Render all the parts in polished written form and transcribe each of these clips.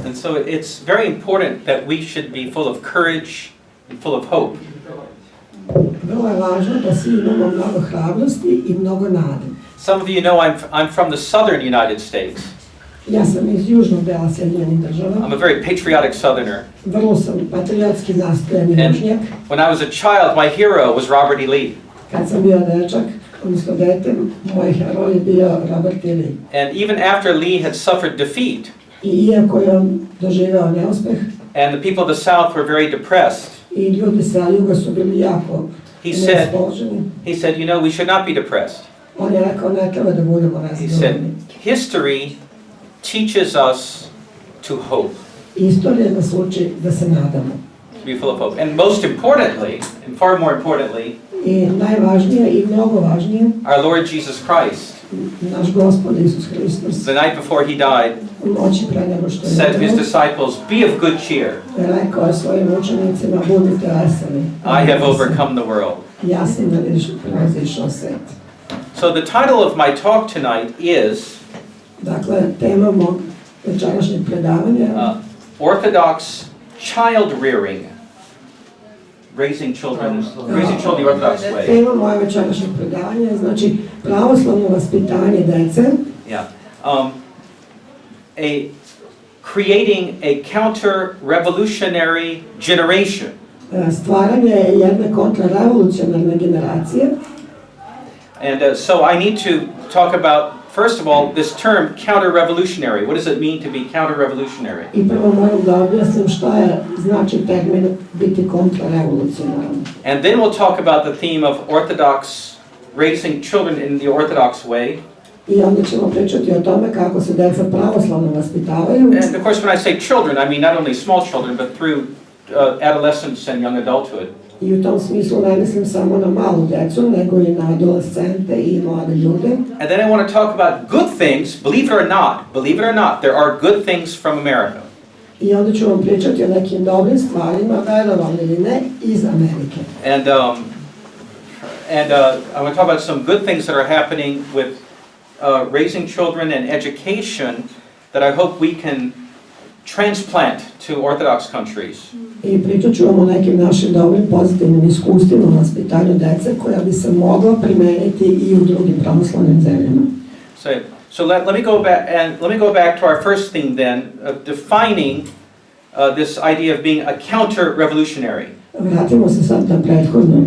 And so it's very important that we should be full of courage and full of hope. Vrlo je važno da svi imamo mnogo hrabrosti I mnogo nade. Some of you know I'm from the southern United States. Ja sam iz južnog dela Sjedinjenih Država. I'm a very patriotic southerner. Vrlo sam patriotski nastojan I And Južnjak. when I was a child, my hero was Robert E. Lee. Kad sam bio dečak, odnosno dete, moj heroj je bio Robert E. Lee. And even after Lee had suffered defeat, I iako je on doživeo neuspeh, and the people of the South were very depressed, I ljudi sa juga su bili jako neraspoloženi, he said, you know, we should not be depressed. On je rekao, ne treba da budemo He said, razdvojeni. history teaches us to hope, Istorija nas uči da se nadamo. to be full of hope. And most importantly, and far more importantly, I najvažnije I mnogo važnije, our Lord Jesus Christ, naš Gospod Isus Hristos, the night before he died, u noći pre nego što je said to his umro, disciples, be of good cheer. rekao je svojim učenicima, budite veseli. I have overcome the world. Ja sam prevazišao svet. So the title of my talk tonight is Dakle, tema mog večerašnjeg predavanja Orthodox child rearing, raising children the Orthodox way. Tema moje večerašnjeg predavanja je znači pravoslavno vaspitanje dece. Yeah. Creating a counter-revolutionary generation. Стварање jedne kontrarevolucionarne generacije. And so I need to talk about, first of all, this term counter-revolutionary. What does it mean to be counter-revolutionary? I prvo moram da objasnim šta je znači termin biti kontrarevolucionaran. And then we'll talk about the theme of Orthodox, raising children in the Orthodox way. I onda ćemo pričati o tome kako se deca pravoslavno vaspitavaju. And of course, when I say children, I mean not only small children, but through adolescence and young adulthood. I u tom smislu ne mislim samo na malu decu, nego I na adolescente I mlade ljude. And then I want to talk about good things, believe it or not, there are good things from America. I onda ću vam pričati o nekim dobrim stvarima, verovali ili ne, iz Amerike. And I want to talk about some good things that are happening with raising children and education that I hope we can transplant to Orthodox countries. I pričat ću vam o nekim našim dobrim pozitivnim iskustvima u vaspitanju dece koja bi se mogla primeniti I u drugim pravoslavnim zemljama. So let me go back to our first theme then, of defining this idea of being a counter-revolutionary. Vratimo se sad na prethodnu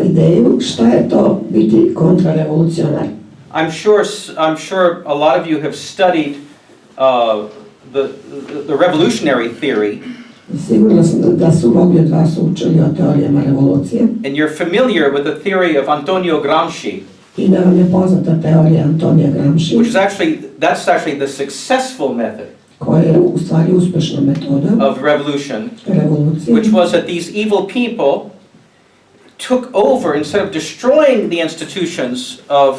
ideju šta je to biti kontrarevolucionar. I'm sure a lot of you have studied the revolutionary theory. Sigurno sam da su mnogi od vas učili o teorijama revolucije. And you're familiar with the theory of Antonio Gramsci. I da vam je poznata teorija Antonija Gramsci. That's actually the successful method. Koja je u stvari uspešna metoda of revolution. Revolucije. Which was that these evil people took over, instead of destroying the institutions of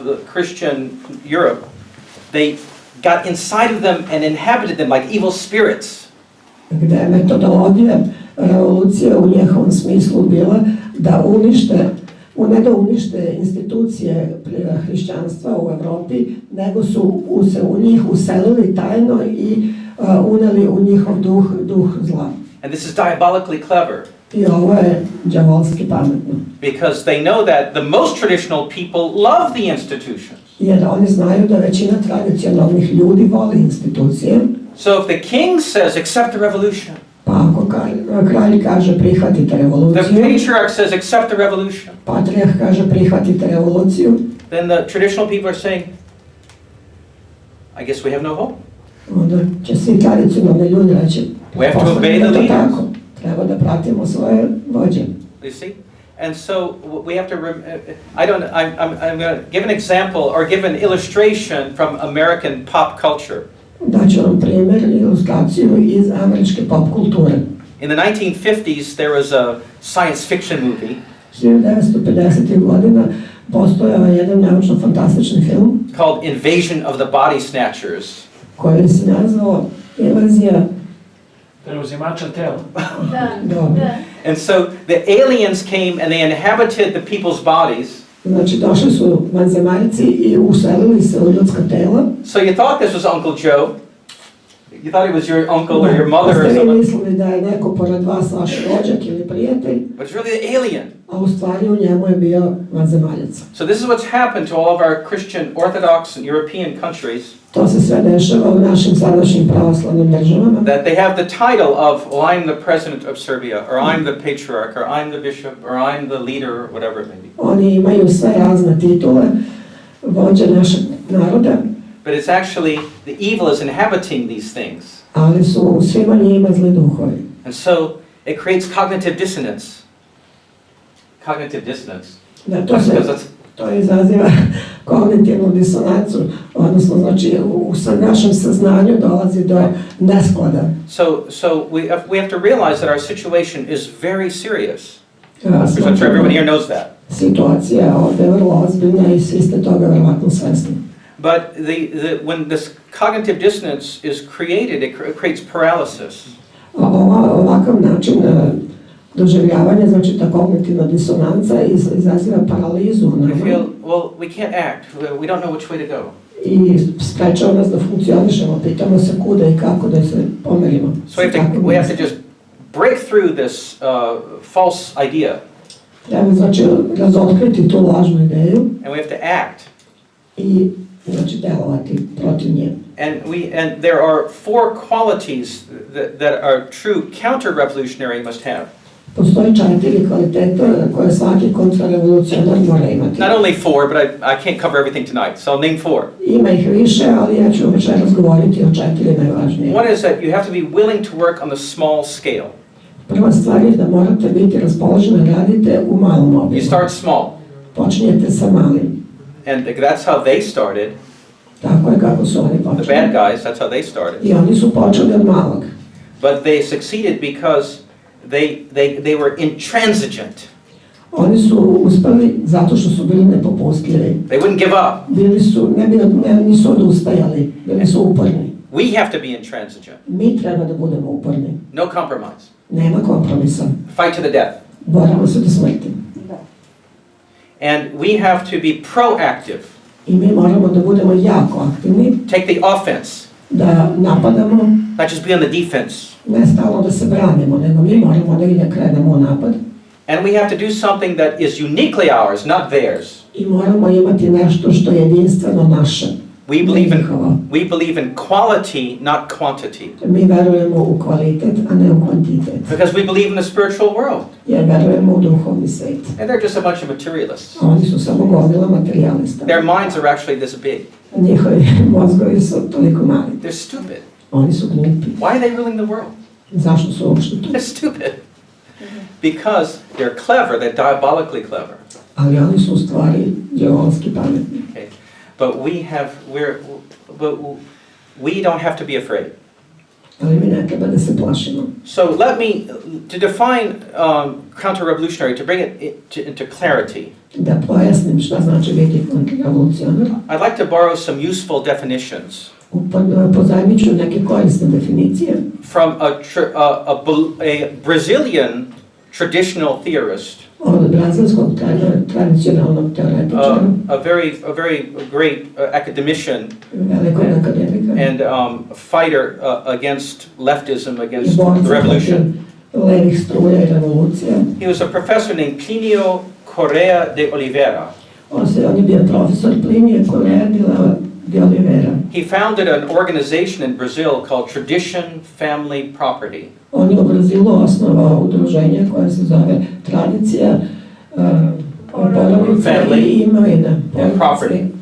the Christian Europe, they got inside of them and inhabited them like evil spirits. Gde je metodologija revolucije u njihovom smislu bila da ne da unište institucije hrišćanstva u Evropi, nego su se u njih uselili tajno I uneli u njihov duh zla. And this is diabolically clever. I ovo je đavolski pametno. Because they know that the most traditional people love the institutions. Jer oni znaju da većina tradicionalnih ljudi voli institucije. So if the king says accept the revolution, pa ako kralj kaže prihvatite revoluciju, the patriarch says accept the revolution, patrijarh kaže prihvatite revoluciju, then the traditional people are saying, I guess we have no hope. Onda će svi tradicionalni ljudi reći, we have to obey the leaders. Treba da pratimo svoje vođe. You see? And so we have to I'm going to give an example or give an illustration from American pop culture. Daću vam primjer, ilustraciju iz američke pop kulture. In the 1950s there was a science fiction movie. 1950. godina postojao je jedan naučno fantastični film called Invasion of the Body Snatchers. Koji se nazvao Invazija preuzimača tela. And so the aliens came and they inhabited the people's bodies. Znači došli su vanzemaljci I uselili se u ljudska tela. So you thought this was Uncle Joe. You thought he was your uncle or your Pa mother or ste vi someone, mislili da je neko pored vas vaš rođak ili prijatelj, but it's really the alien. a u stvari u njemu je bio vanzemaljac. So this is what's happened to all of our Christian Orthodox and European countries, To se sve dešava u našim sadašnjim pravoslavnim državama. that they have the title of, well, I'm the president of Serbia, or I'm the patriarch, or I'm the bishop, or I'm the leader, or whatever it may be. Oni imaju sve razne titule, vođe našeg naroda, But it's actually, the evil is inhabiting these things. ali su u svima njima zli duhovi. And so it creates cognitive dissonance. Cognitive dissonance. Da, Because it's, to izaziva kognitivnu disonancu, odnosno znači u našem saznanju dolazi do nesklada. so we have to realize that our situation is very serious. Znači, I'm sure everyone here knows that. situacija je ovdje vrlo ozbiljna i svi ste toga verovatno svesni. But when this cognitive dissonance is created, it creates paralysis. Ovakav način doživljavanja, znači ta kognitivna disonanca izaziva paralizu u We nama feel, well, we can't act. We don't know which way to go. i sprečava nas da funkcionišemo, pitamo se kuda i kako da se pomerimo. So we have to just break through this false idea, Treba znači razotkriti tu lažnu ideju and we have to act. i znači delovati protiv nje. And there are 4 qualities that are true counter-revolutionary must have. Postoji 4 kvaliteta koje svaki kontrarevolucionar mora imati. Not only 4, but I can't cover everything tonight, so I'll name 4. Ima ih više, ali ja ću večeras govoriti o 4 najvažnije. One is that you have to be willing to work on the small scale. Prva stvar je da morate biti raspoloženi da radite u malom You obimu. start small, Počinjete sa malim. and that's how they started. Tako je kako su oni The bad počeli. guys, that's how they started. I oni su počeli od malog. But they succeeded because they were intransigent. Oni su uspeli zato što su bili nepopustljivi. They wouldn't give up. Nisu odustajali, bili su uporni. We have to be intransigent. Mi treba da budemo uporni. No compromise. Nema kompromisa. Fight to the death. Borimo se do smrti. And we have to be proactive. I mi moramo da budemo jako aktivni, Take the offense, da napadamo, not just be on the defense. ne stalno da se branimo, nego mi moramo da krenemo u napad. And we have to do something that is uniquely ours, not theirs. I moramo imati nešto što je jedinstveno naše. We believe in quality, not quantity. Mi verujemo u kvalitet, a ne u kvantitet. Because we believe in the spiritual world. Jer verujemo u duhovni svet. And they're just a bunch of materialists. A oni su samo gomila materijalista. Their minds are actually this big. Njihovi mozgovi su toliko mali. They're stupid. Oni su glupi. Why are they ruling the world? Zašto su uopšte tu? They're stupid. Because they're clever, they're diabolically clever. Ali oni su u stvari djevolski pametni. Okay. But we don't have to be afraid. Ali mi ne treba da se plašimo. So to define counter-revolutionary, to bring it into clarity, Da pojasnim šta znači biti kontrarevolucionar. I'd like to borrow some useful definitions Pozajmit ću neke korisne definicije from a Brazilian traditional theorist, od brazilskog tradicionalnog teoretičara, a very great academician velikog akademika and fighter against leftism, i against borca the revolution. protiv levih struja i revolucija. He was a professor named Plinio Correa de Oliveira. On je bio profesor Plinio Correa de Oliveira. He founded an organization in Brazil called Tradition Family Property. On je u Brazilu osnovao udruženje koje se zove Tradicija porodice i imovina.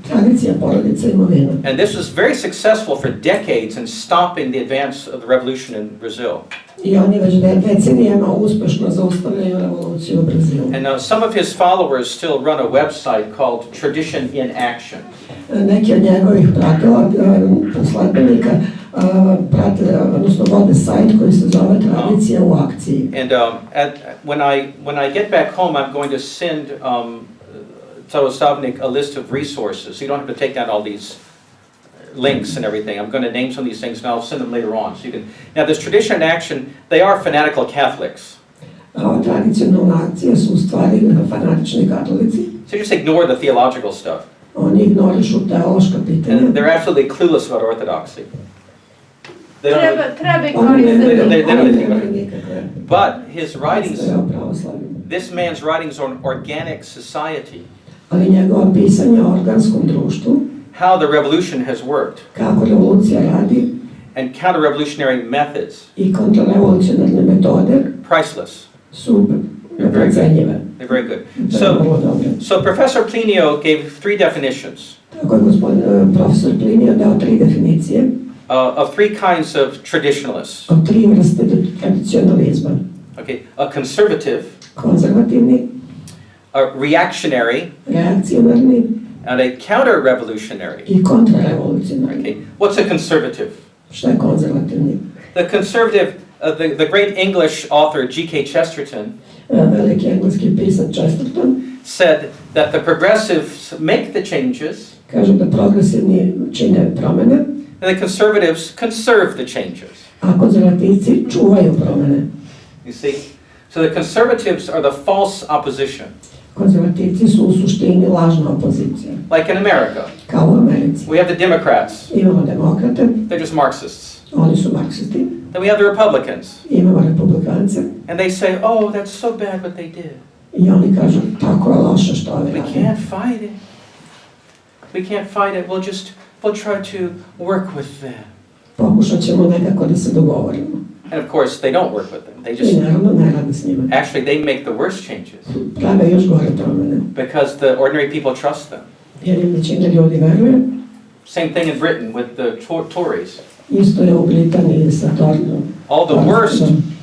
Tradicija porodice i imovina. And this was very successful for decades in stopping the advance of the revolution in Brazil. I oni već decenijama uspešno zaustavljaju revoluciju u Brazilu. And some of his followers still run a website called Tradition in Action. Neki od njegovih sledbenika prate, odnosno vode sajt koji se zove Tradicija u akciji. And when I get back home, I'm going to send Carostavnik a list of resources. So you don't have to take down all these links and everything. I'm going to name some of these things and I'll send them later on. So you can. Now, this Tradition in Action, they are fanatical Catholics. Tradicionalna akcija su u stvari fanatični katolici. So just ignore the theological stuff. Oni ignorišu teološka pitanja. And they're absolutely clueless about orthodoxy. They don't know, Treba ih Oni koristiti. They don't oni think about nemaju it. nikakve but his writings, predstave o pravoslavlju. this man's writings on organic society, Ali njegova pisanja o organskom društvu, how the revolution has worked, kako revolucija radi and counter-revolutionary methods, i kontrarevolucionarne metode priceless. su neprocenjive. They're very good. To je vrlo dobro. So Professor Plinio gave 3 definitions Tako je profesor Plinio dao 3 definicije of 3 kinds of traditionalists. o 3 vrste tradicionalizma. Okay, a conservative, Konzervativni, a reactionary, reakcionarni and a counter-revolutionary. i kontrarevolucionarni. Okay, what's a conservative? Šta je konzervativni? The conservative, the great English author G.K. Chesterton Veliki engleski pisac Chesterton said that the progressives make the changes kaže da progresivni čine promene, and the conservatives conserve the changes. a konzervativci čuvaju promene. You see? So the conservatives are the false opposition, Konzervativci su u suštini lažna opozicija. like in America. Kao u Americi. We have the Democrats, Imamo demokrate, they're just Marxists. oni su marksisti. Then we have the Republicans, Imamo republikance and they say, oh, that's so bad what they did. i oni kažu tako je loše što ovi We rade. can't fight it. We can't fight it. We'll try to work with them. Pokušat ćemo nekako da se dogovorimo. And of course, they don't work with them. They I just, naravno ne rade s njima. actually, they make the worst changes Prave još gore promene. because the ordinary people trust them. Jer im većina ljudi veruje. Same thing in Britain with the Tories. Isto je u Britaniji sa Tornom. All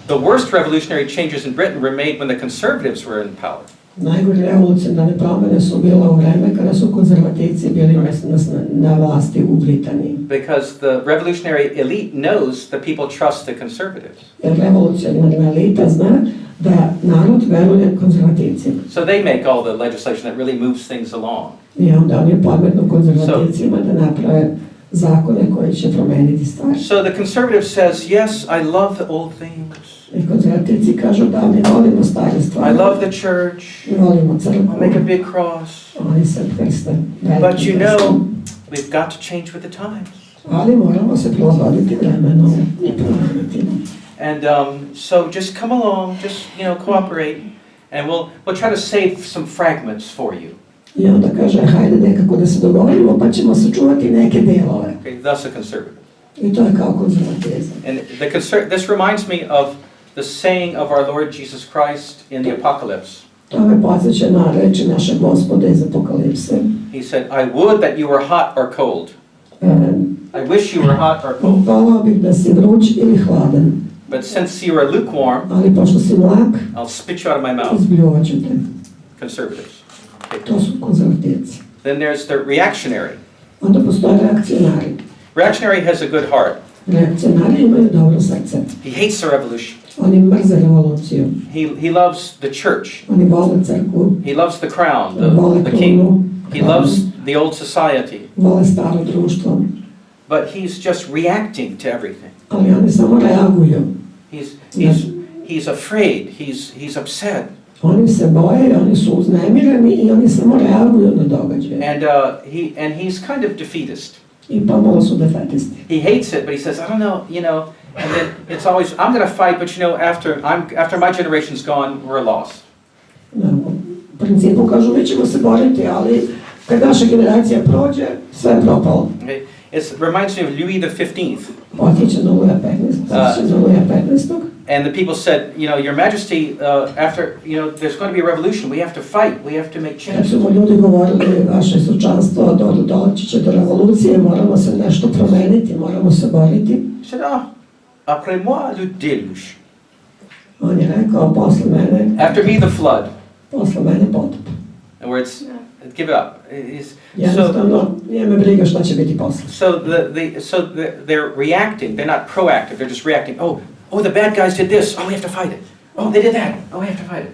the worst revolutionary changes in Britain were made when the conservatives were in power. Najgore revolucionarne promene su bile u vreme kada su konzervativci bili na vlasti u Britaniji. Because the revolutionary elite knows that people trust the conservatives. Jer revolucionarna elita zna da narod veruje konzervativcima. So they make all the legislation that really moves things along. I onda oni podmetnu konzervativcima da naprave zakone koji će promeniti stvari. So the conservative says, yes, I love the old things. I konzervativci kažu da mi volimo stare stvari. I love the church. I volimo crkvu. I'll make a big cross. Oni se krste. But you know, we've got to change with the times. Ali moramo se prilagoditi vremenom i promeniti. And so just come along, just, cooperate, and we'll try to save some fragments for you. I onda kaže, hajde nekako da se dogovorimo, pa ćemo sačuvati neke delove. Okay, thus a conservative. I to je kao konzervatizam. And this reminds me of the saying of our Lord Jesus Christ in the Apocalypse. To me podsjeća na reči našeg Gospoda iz Apokalipse. He said, I would that you were hot or cold. I wish you were hot or cold. Volao bih da si vruć ili hladan. But since you are lukewarm, Ali pošto si mlak, I'll spit you out of my mouth. izbljuvat ću te. Conservatives. To su konzervativci. Then there's the reactionary. Onda postoje reakcionari. Reactionary has a good heart. Reakcionari imaju dobro srce. He hates the revolution. Oni mrze revoluciju. He loves the church. Oni vole crkvu. He loves the crown, Vole the king. krunu. He loves the old society. Vole staro društvo. But he's just reacting to everything. Ali oni samo reaguju. He's afraid. He's upset. Oni se boje, oni su uznemireni i oni samo reaguju na događaje. And he's kind of defeatist. I pomalo su defetisti. He hates it, but he says, I don't know, and then it's always, I'm going to fight, but after my generation's gone, we're lost. U principu kažu, mi ćemo se boriti, ali kad naša generacija prođe, sve je propalo. Okay? It reminds me of Louis XV. Podsjeća na Luja 15. And the people said, Your Majesty, after, there's going to be a revolution. We have to fight. We have to make Kad changes. su mu ljudi govorili, vaše sučanstvo, doći će do revolucije, moramo se nešto promeniti, moramo se boriti. He said, après moi le déluge. On je rekao, posle mene, After me the flood. posle mene potop. In other words, give it up. Jednostavno, nije me briga šta će biti posle. So they're reacting. They're not proactive. They're just reacting. Oh, the bad guys did this. Oh, we have to fight it. Oh, they did that. Oh, we have to fight it.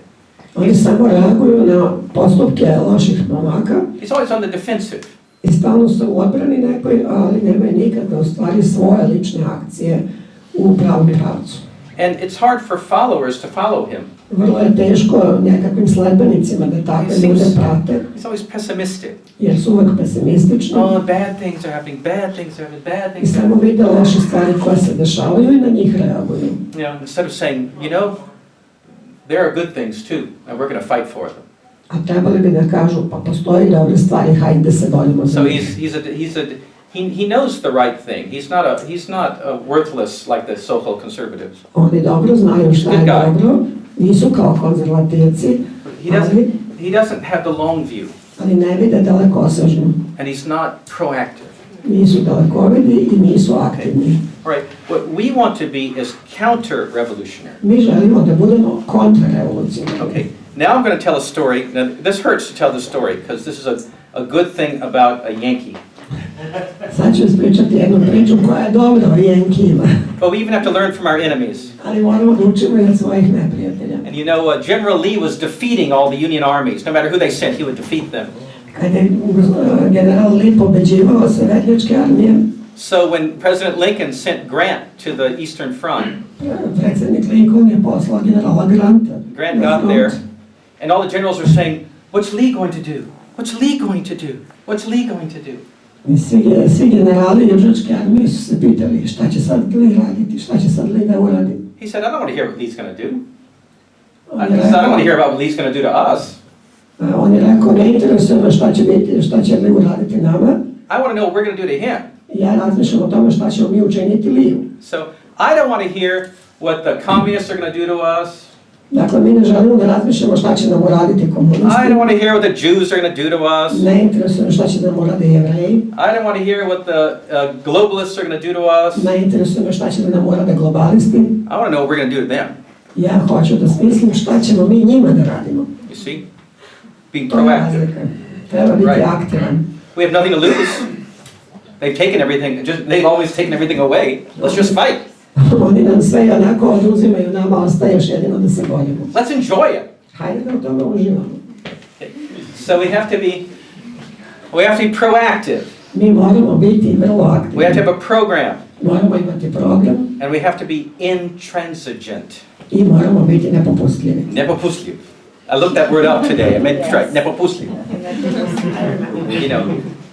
Oni samo reaguju na postupke loših momaka He's always on the defensive. i stalno su u odbrani nekoj, ali nemaju nikakve u stvari svoje lične akcije u pravom pravcu. And it's hard for followers to follow him. Vrlo je teško nekakvim sledbenicima da takve ljude prate, He's always pessimistic. jer su uvek pesimistični Oh, bad things are happening, bad things are happening, bad i things are samo happening. vide loše stvari koje se dešavaju i na njih reaguju. Instead of saying, there are good things too, and we're going to fight for them. A trebali bi da kažu, pa postoji dobre stvari, hajde da se borimo za So njih. he knows the right thing. He's not worthless like the so-called conservatives. Oni dobro znaju šta je Good guy. dobro, nisu kao konzervativci, He doesn't have the long view, ali ne vide dalekosežno. and he's not proactive. Nisu dalekovidi i nisu aktivni. All right, what we want to be is counter-revolutionary. Mi želimo da budemo kontrarevolucionarni. Okay, now I'm going to tell a story. Now, this hurts to tell this story because this is a good thing about a Yankee. Sad ću ispričati jednu priču koja je dobra o Jenkijima, But we even have to learn from our enemies. ali moramo da učimo i od svojih neprijatelja. And General Lee was defeating all the Union armies. No matter who they sent, he would defeat them. Kad je general Lee pobeđivao sovjetničke armije, So when President Lincoln sent Grant to the Eastern Front, predsjednik Lincoln je poslao generala Granta. Grant got there, and all the generals were saying, "What's Lee going to do? What's Lee going to do? What's Lee going to do?" I svi generali Južnjačke armije su se pitali šta će sad Lee raditi, šta će sad Lee da uradi. He said, "I don't want to hear what Lee's going to do. On I je don't want to rekao, hear about what Lee's going to do to us. ne interesuje me šta će biti, šta će Lee uraditi nama. I want to know what we're going to do to him." Ja razmišljam o tome šta ćemo mi učiniti Lee-u. So I don't want to hear what the communists are going to do to us. Dakle, mi ne želimo da razmišljamo šta će nam uraditi komunisti. I don't want to hear what the Jews are going to do to us. Ne interesuje me šta će nam uradi Jevreji. I don't want to hear what the globalists are going to do to us. Ne interesuje me šta će nam urade globalisti. I want to know what we're going to do to them. Ja hoću da smislim šta ćemo mi njima da radimo. You see? Being To je proactive. razlika. Treba biti Right. aktivan. We have nothing to lose. They've taken everything, they've always taken everything away. Let's just fight. Oni nam sve onako oduzimaju, nama ostaje još jedino da se borimo. Let's enjoy it. Hajde da u tome uživamo. So we have to be proactive. Mi moramo biti vrlo aktivni. We have to have a program, Moramo imati program and we have to be intransigent. i moramo biti nepopustljivi. Nepopustljiv. I looked that word up today. I meant to try nepopustljiv.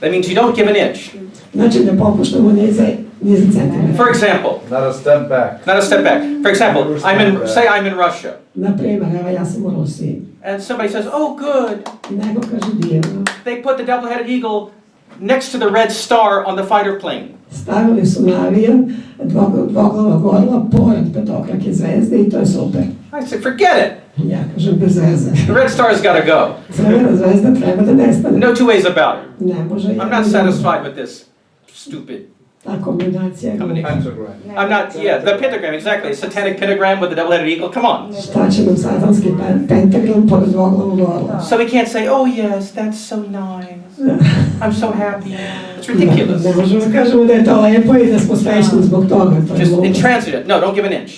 That means you don't give an inch. Znači ne popuštamo ni za centimetar. For example, Not a step back. not a step back. For example, say I'm in Russia, Na primjer, evo ja sam u Rusiji. and somebody says, "Oh, good." I neko kaže divno. They put the double-headed eagle next to the red star on the fighter plane. Stavili su na avion dvoglavog orla pored petokrake zvezde i to je super. I said, "Forget it. Ja kažem bez veze. The red star's got to go. Crvena zvezda treba da nestane. No two ways about it. Ne može I'm not satisfied with this stupid." ta kombinacija. Pentagram. I'm not. Yeah, the pentagram, exactly. Satanic pentagram with the double-headed eagle. Come on. Šta će nam satanski pentagram pored dvoglavog orla? So we can't say, "Oh yes, that's so nice. I'm so happy." It's ridiculous. Ne možemo da kažemo da je to lepo i da smo srećni zbog toga. To je Just glupost. intransigent. No, don't give an inch.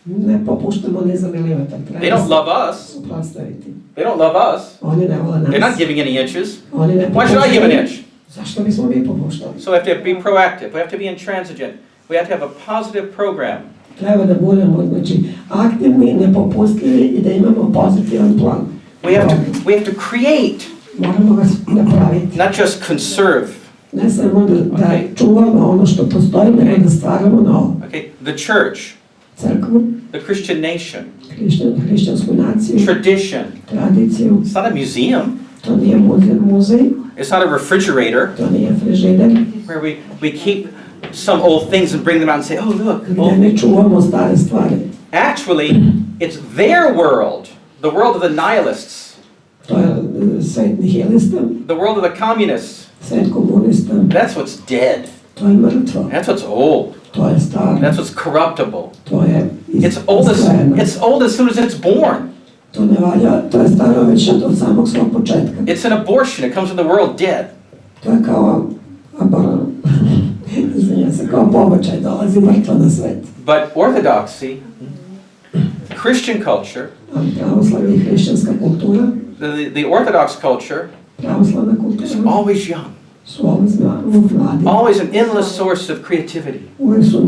Ne popuštamo ni za milimetar. They don't love us. Suprotstaviti. They don't love us. Oni ne vole nas. They're not giving any inches. Oni ne Why should I give an inch? Zašto bismo mi popuštali? So we have to be proactive. We have to be intransigent. We have to have a positive program. Treba da budemo, znači, aktivni, nepopustljivi i da imamo pozitivan plan. We have to create, Moramo ga napraviti. not just conserve. Ne samo da Okay. čuvamo ono što postoji, nego da stvaramo novo. Okay, the church, Crkvu, the Christian nation, hrišćansku naciju, tradition. tradiciju. It's not a museum. To nije muzej, It's not a refrigerator to nije frižider, where we keep some old things and bring them out and say, "Oh, look." gdje mi čuvamo stare stvari. Actually, it's their world, the world of the nihilists, To je svet nihilista, the world of the communists. svet komunista. That's what's dead. To je mrtvo, That's what's old. to je staro, That's what's corruptible. to je It's old as soon as it's born. To ne valja, to je staro već od samog svog početka. It's an abortion. It comes in the world dead. To je kao izvinjam se, kao pobačaj, dolazi mrtvo na svet. But orthodoxy, Christian culture, Ali pravoslavlje i hrišćanska kultura, the Orthodox culture pravoslavna is kultura, always young, su uvijek mladi. always an endless source of creativity. Uvijek su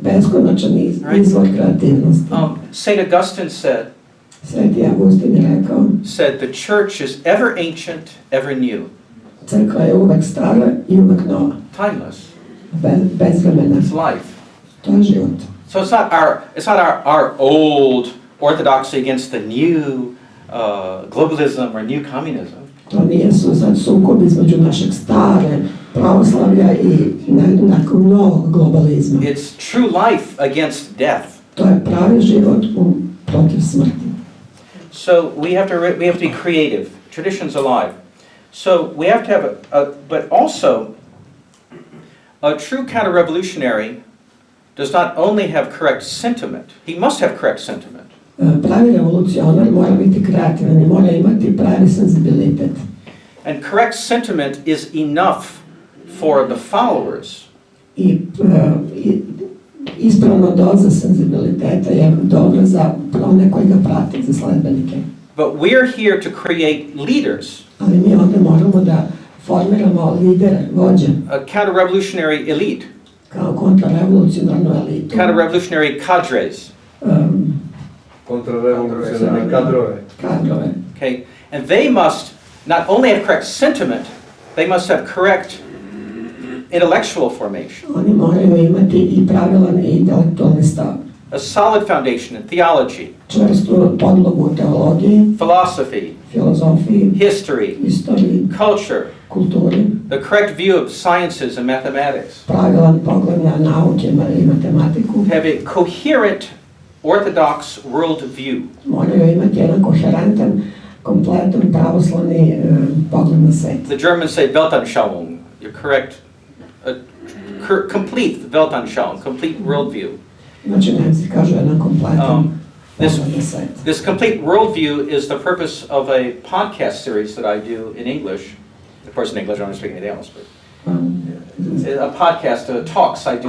beskonačan izvor kreativnosti. St. Augustine said, Sveti Augustin je rekao, the church is ever ancient, ever new. Crkva je uvek stara i uvek nova. Timeless. Bezvremena. It's life. To je život. So it's not our old orthodoxy against the new globalism or new communism. To nije sad sukob između našeg stare pravoslavlja i nekog novog globalizma. It's true life against death. To je pravi život protiv smrti. So we have to be creative. Tradition's alive. So we have to have but also a true counter-revolutionary does not only have correct sentiment, he must have correct sentiment. Pravi revolucionar mora biti kreativan i mora imati pravi senzibilitet. And correct sentiment is enough for the followers. I ispravna doza senzibiliteta je dobra za one koji ga prate, za sledbenike. But we're here to create leaders. Ali mi ovdje moramo da formiramo lidere, vođe. A counter-revolutionary elite. Kao kontrarevolucionarnu elitu. Counter-revolutionary cadres. Kontrarevolucionarne kadrove. Okay, and they must not only have correct sentiment, they must have correct intellectual formation. Oni moraju imati i pravilan intelektualni stav. A solid foundation in theology. Čvrstu podlogu u teologiji. Philosophy. Filozofiji. History. Istoriji. Culture. Kulturi. The correct view of sciences and mathematics. Pravilan pogled na nauke i matematiku. Have a coherent orthodox world view. Moraju imati jedan koherentan, kompletan pravoslavni pogled na svet. The Germans say Weltanschauung. You're correct. Complete Weltanschauung, complete worldview. Znači, Nemci kažu jedan kompletan pogled na svet. This complete worldview is the purpose of a podcast series that I do in English. Of course, in English, I don't speak anything else, but a podcast, talks I do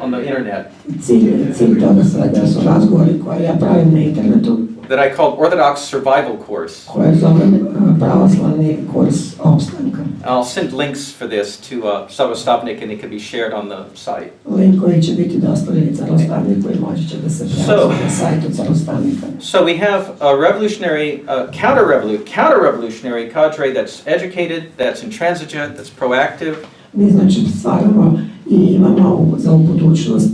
on the internet. Cilj toga svega su razgovori koje ja pravim na internetu. That I call Orthodox Survival Course. Koje zovem pravoslavni kurs opstanka. I'll send links for this to Carostavnik, and it can be shared on the site. Linkovi će biti dostavljeni Carostavniku i moći će da se prenosi na sajtu Carostavnika. So we have a revolutionary, counter-revolutionary cadre that's educated, that's intransigent, that's proactive. Mi znači stvaramo i imamo za budućnost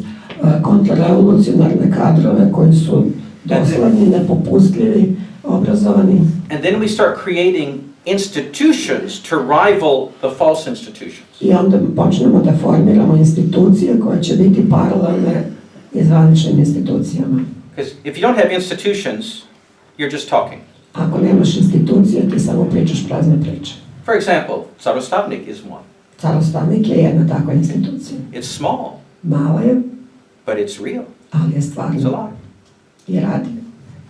kontrarevolucionarne kadrove koji su dosledni, nepopustljivi, obrazovani. And then we start creating institutions to rival the false institutions. I onda počnemo da formiramo institucije koje će biti paralelne zvaničnim institucijama. Because if you don't have institutions, you're just talking. Ako nemaš institucije, ti samo pričaš prazne priče. For example, Carostavnik is one. Carostavnik je jedna takva institucija. It's small. Mala je, but it's real. Ali je stvarno. It's alive. I radi.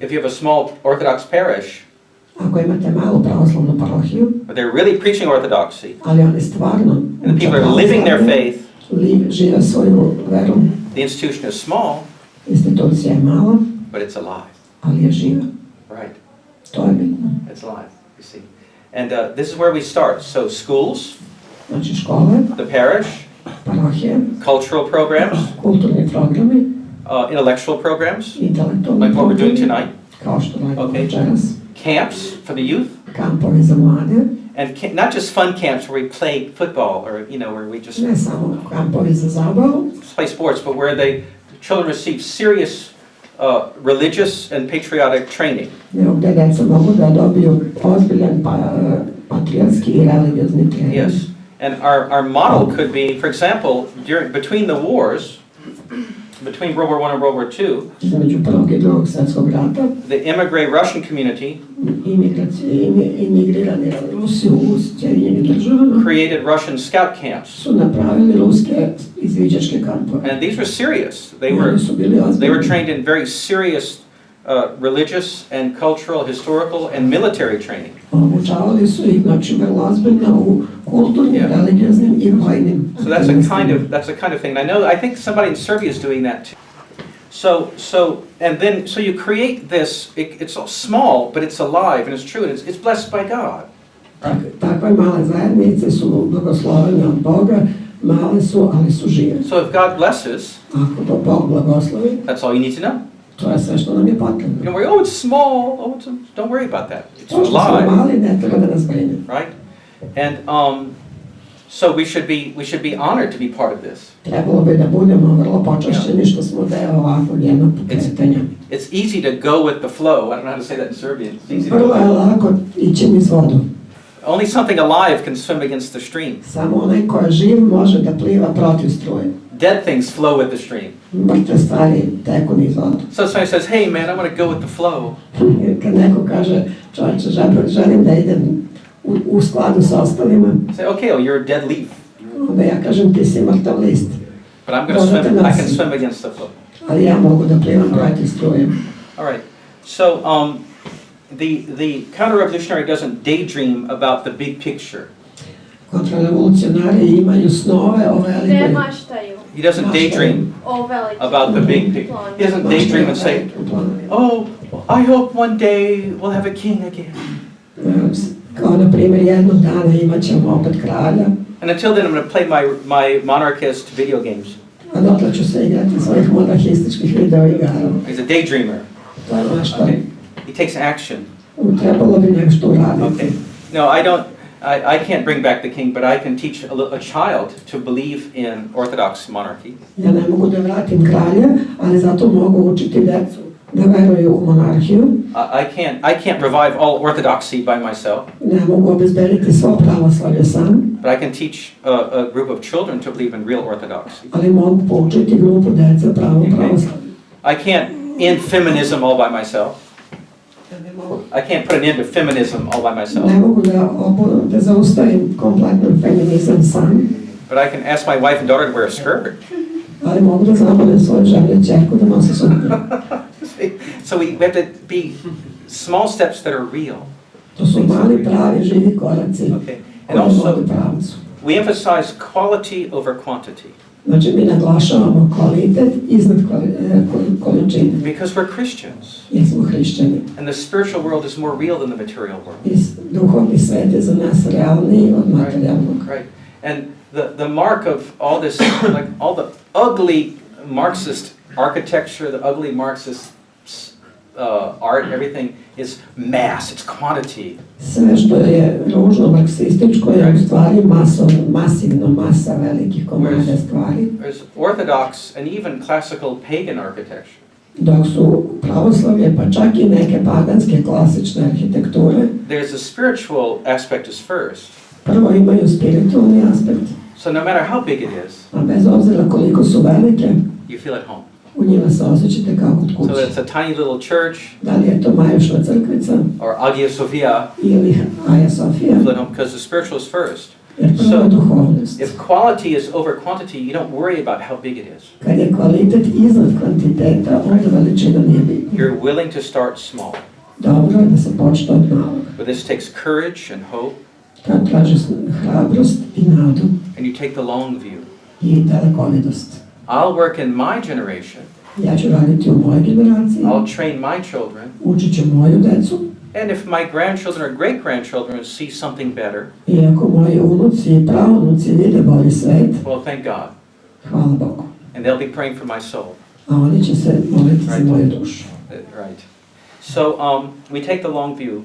If you have a small Orthodox parish, ako imate malu pravoslavnu parohiju, but they're really preaching orthodoxy, ali oni stvarno, and the people are living their faith, žive svoju veru, the institution is small, institucija je mala, but it's alive. Ali je živa. Right. To je bitno. It's alive, you see. And this is where we start. So schools, znači škole, the parish, parohije, cultural programs, kulturni programi, intellectual programs, intelektualni like what we're doing tonight. Kao što radimo večeras. Camps for the youth. Kampovi za mlade. And not just fun camps where we play football or where we just ne samo kampovi za zabavu. Play sports, but where children receive serious religious and patriotic training. Gdje deca mogu da dobiju ozbiljan patriotski i religiozni trening. Yes. And our model could be, for example, between the wars, between World War I and World War II, između Prvog i Drugog svjetskog rata, the immigrant Russian community imigrirani Rusi u Sjedinjenim državama created Russian scout camps. Su napravili ruske izviđačke kampove. And these were serious. They were trained in very serious religious and cultural, historical and military training. Obučavali su ih znači vrlo ozbiljno u kulturnim, religioznim i vojnim. So that's a kind of thing. I think somebody in Serbia is doing that too. So you create this. It's small, but it's alive and it's true and it's blessed by God. Takve male zajednice su blagoslovene od Boga Male su, ali su žive. So if God blesses, Ako to Bog blagoslovi, that's all you need to know. to je sve što nam je You potrebno. don't worry, oh, it's small. Oh, don't worry about that. It's To što smo alive, mali ne treba da nas brine. right? And so we should be honored to be part of this. Trebalo bi da budemo vrlo počašćeni što smo deo ovakvog jednog pokretanja. It's easy to go with the flow. I don't know how to say that in Serbian. It's easy to Vrlo je lako ići niz vodu. Only something alive can swim against the stream. Samo onaj ko je živ može da pliva protiv struje. Dead things flow with the stream. Mrtve stvari teku niz vodu. So somebody says, hey man, I want to go with the flow. Kad neko kaže, čovječe, želim da idem u skladu sa ostalima, I say, okay, well, you're a dead leaf. onda ja kažem ti si mrtav list. But I'm going to swim, I can swim against the flow. Ali ja mogu da plivam protiv struje. All right. So the counter-revolutionary doesn't daydream about the big picture. Kontrarevolucionari imaju snove o Ne velikoj. maštaju He doesn't daydream o velikim about the big picture. He doesn't daydream and say, oh, I hope one day we'll have a king again. Kao na primjer jednog dana imat ćemo opet kralja, And until then, I'm going to play my monarchist video games. a dotle ću se igrati svojih monarhističkih video igara. He's a daydreamer. To je ono što Okay. He takes action. trebalo bi nešto uraditi. Okay. No, I don't. I can't bring back the king, but I can teach a child to believe in Orthodox monarchy. Ja ne mogu da vratim kralja, ali zato mogu učiti decu da veruju u monarhiju. I can't revive all orthodoxy by myself, Ne mogu obezbediti svo pravoslavlje sam, but I can teach a group of children to believe in real orthodoxy. ali mogu poučiti grupu dece pravom pravoslavlju. I can't end feminism all by myself. I can't put an end to feminism all by myself. Ne mogu da zaustavim kompletno feminizam sam, But I can ask my wife and daughter to wear a skirt. ali mogu da zamolim svoju ženu i ćerku da nose suknju. So we have to be small steps that are real. To su mali, pravi, živi koraci Okay. And koji also, vode pravcu. we emphasize quality over quantity. Znači, mi naglašavamo kvalitet iznad količine, Because we're Christians. jer smo hrišćani. And the spiritual world is more real than the material world. I duhovni svet je za nas realniji od materijalnog. Right. And the mark of all this, like all the ugly Marxist architecture, the ugly Marxist art, everything is mass, it's quantity. Sve što je ružno marksističko je u stvari masivno masa velikih komada stvari. There's Orthodox and even classical pagan architecture. Dok su pravoslavlje, pa čak i neke paganske klasične arhitekture, There's a spiritual aspect is first. prvo imaju spiritualni aspekt, So no matter how big it is, a bez obzira koliko su velike, you feel at home. u njima se osjećate kao kod So kuće. it's a tiny little church Da li je to Majušva crkvica or Hagia Sophia, ili Hagia Sofija, you feel at home because the spiritual is first. jer prvo je duhovnost. If quality is over quantity, you don't worry about how big it is. Kad je kvalitet iznad kvantiteta, onda veličina nije bitna. You're willing to start small. Dobro je da se počne od malog. But this takes courage and hope, Kad traži hrabrost i nadu and you take the long view. i dalekovidost. I'll work in my generation. Ja ću raditi u mojoj generaciji, I'll train my children. učit ću moju decu, And if my grandchildren or great-grandchildren see something better, i ako moji unuci i praunuci vide bolji svet, well, thank God. hvala Bogu. And they'll be praying for my soul. A oni će se moliti za moju dušu. Right. So we take the long view.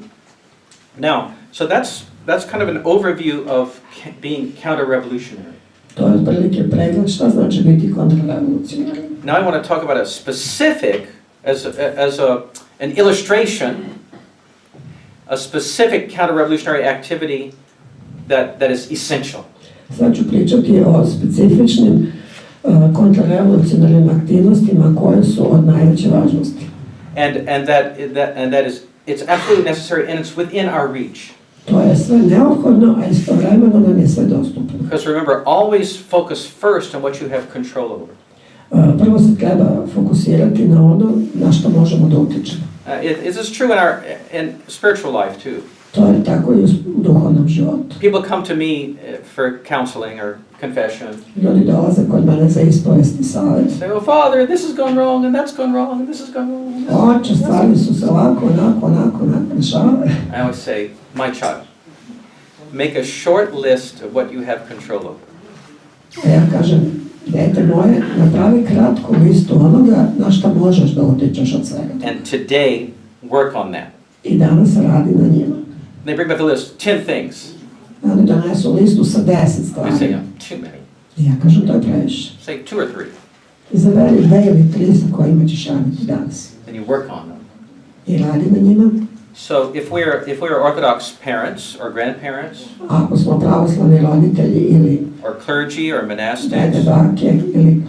Now, so that's kind of an overview of being counter-revolutionary. To je otprilike pregled šta znači biti kontrarevolucionar. Now I want to talk about a specific, an illustration, a specific counter-revolutionary activity that is essential. Sad ću pričati o specifičnim kontrarevolucionarnim aktivnostima koje su od najveće važnosti. And that is, it's absolutely necessary and it's within our reach. To je sve neophodno, a istovremeno nam je sve dostupno. Because remember, always focus first on what you have control over. Prvo se treba fokusirati na ono na što možemo da utičemo. This is true in spiritual life too. To je tako i u duhovnom životu. People come to me for counseling or confession. Ljudi dolaze kod mene za ispovest i savjet. Say, oh Father, this has gone wrong, and that's gone wrong, and this has gone wrong. Oče, stvari su se ovako, onako dešavale. I always say, my child, make a short list of what you have control over. A ja kažem, dete moje, napravi kratku listu onoga na šta možeš da utičeš od svega. And today, work on that. I danas radi na njima. They bring back the list, 10 things. Oni donesu listu sa 10 I say, stvari. too many. I ja kažem, to je previše. Say 2 or 3. Izaberi 2 ili 3 sa kojima ćeš raditi danas. Then you work on them. I radi na njima. So if we're Orthodox parents or grandparents, Ako smo pravoslavni roditelji ili or clergy or dede, monastics, bake ili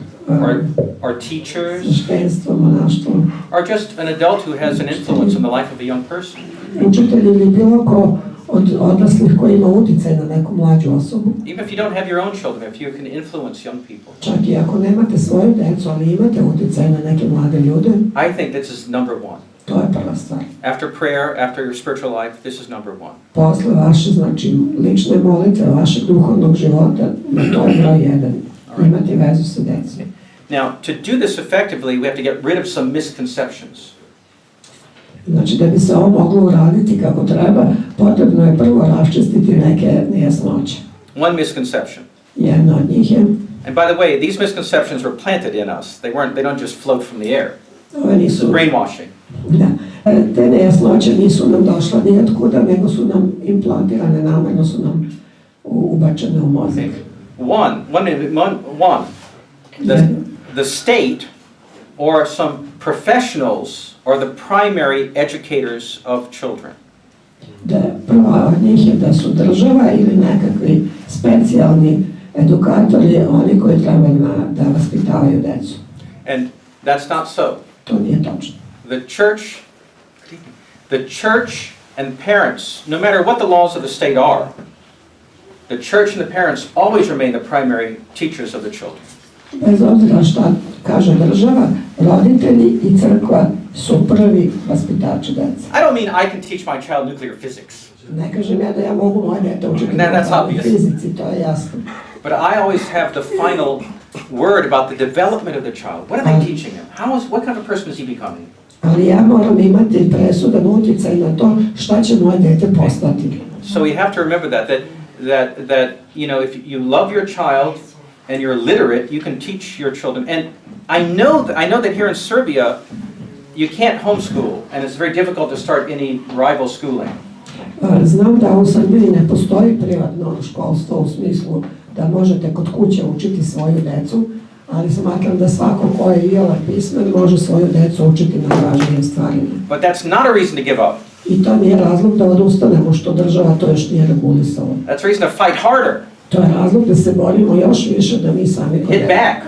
or teachers, sveštenstvo, monaštvo, or just an adult who has an influence in the life of a young person, učitelj ili bilo ko od odraslih koji ima uticaj na neku mlađu osobu, even if you don't have your own children, if you can influence young people, čak i ako nemate svoju decu, ali imate uticaj na neke mlade ljude, I think this is number 1. to je prva stvar. After prayer, after your spiritual life, this is number 1. Posle vaše, znači, lične molitve, vašeg duhovnog života, to je broj 1. Imati vezu sa decom. Now, to do this effectively, we have to get rid of some misconceptions. Znači, da bi se ovo moglo uraditi kako treba, potrebno je prvo raščistiti neke nejasnoće. One misconception. Jedna od njih je, And by the way, these misconceptions were planted in us. They don't just float from the air. ove It's nisu, brainwashing. da, te nejasnoće nisu nam došle nijotkuda, nego su nam implantirane, namerno su nam ubačene u mozak. One. The state or some professionals are the primary educators of children. Da, prva od njih je da su država ili nekakvi specijalni edukatori, oni koji trebaju da vaspitavaju decu. And that's not so. To nije točno. The church and parents, no matter what the laws of the state are, the church and the parents always remain the primary teachers of the children. Bez obzira šta kaže država, roditelji i crkva su prvi vaspitači dece. I don't mean I can teach my child nuclear physics. Ne kažem ja da ja mogu moje dete učiti That's obvious. fizici, to je jasno. But I always have the final word about the development of the child. What are they teaching him? What kind of person is he becoming? Ali ja moram imati presudan uticaj na to šta će moje dete postati. So we have to remember that you know, if you love your child and you're literate, you can teach your children. And I know that here in Serbia, you can't homeschool, and it's very difficult to start any rival schooling. Znam da u Srbiji ne postoji privatno školstvo u smislu da možete kod kuće učiti svoju decu, ali smatram da svako ko je iole pismen može svoju decu učiti na važnijim stvarima. But that's not a reason to give up. I to nije razlog da odustanemo što država to još nije regulisala. That's a reason to fight harder. To je razlog da se borimo još više da mi sami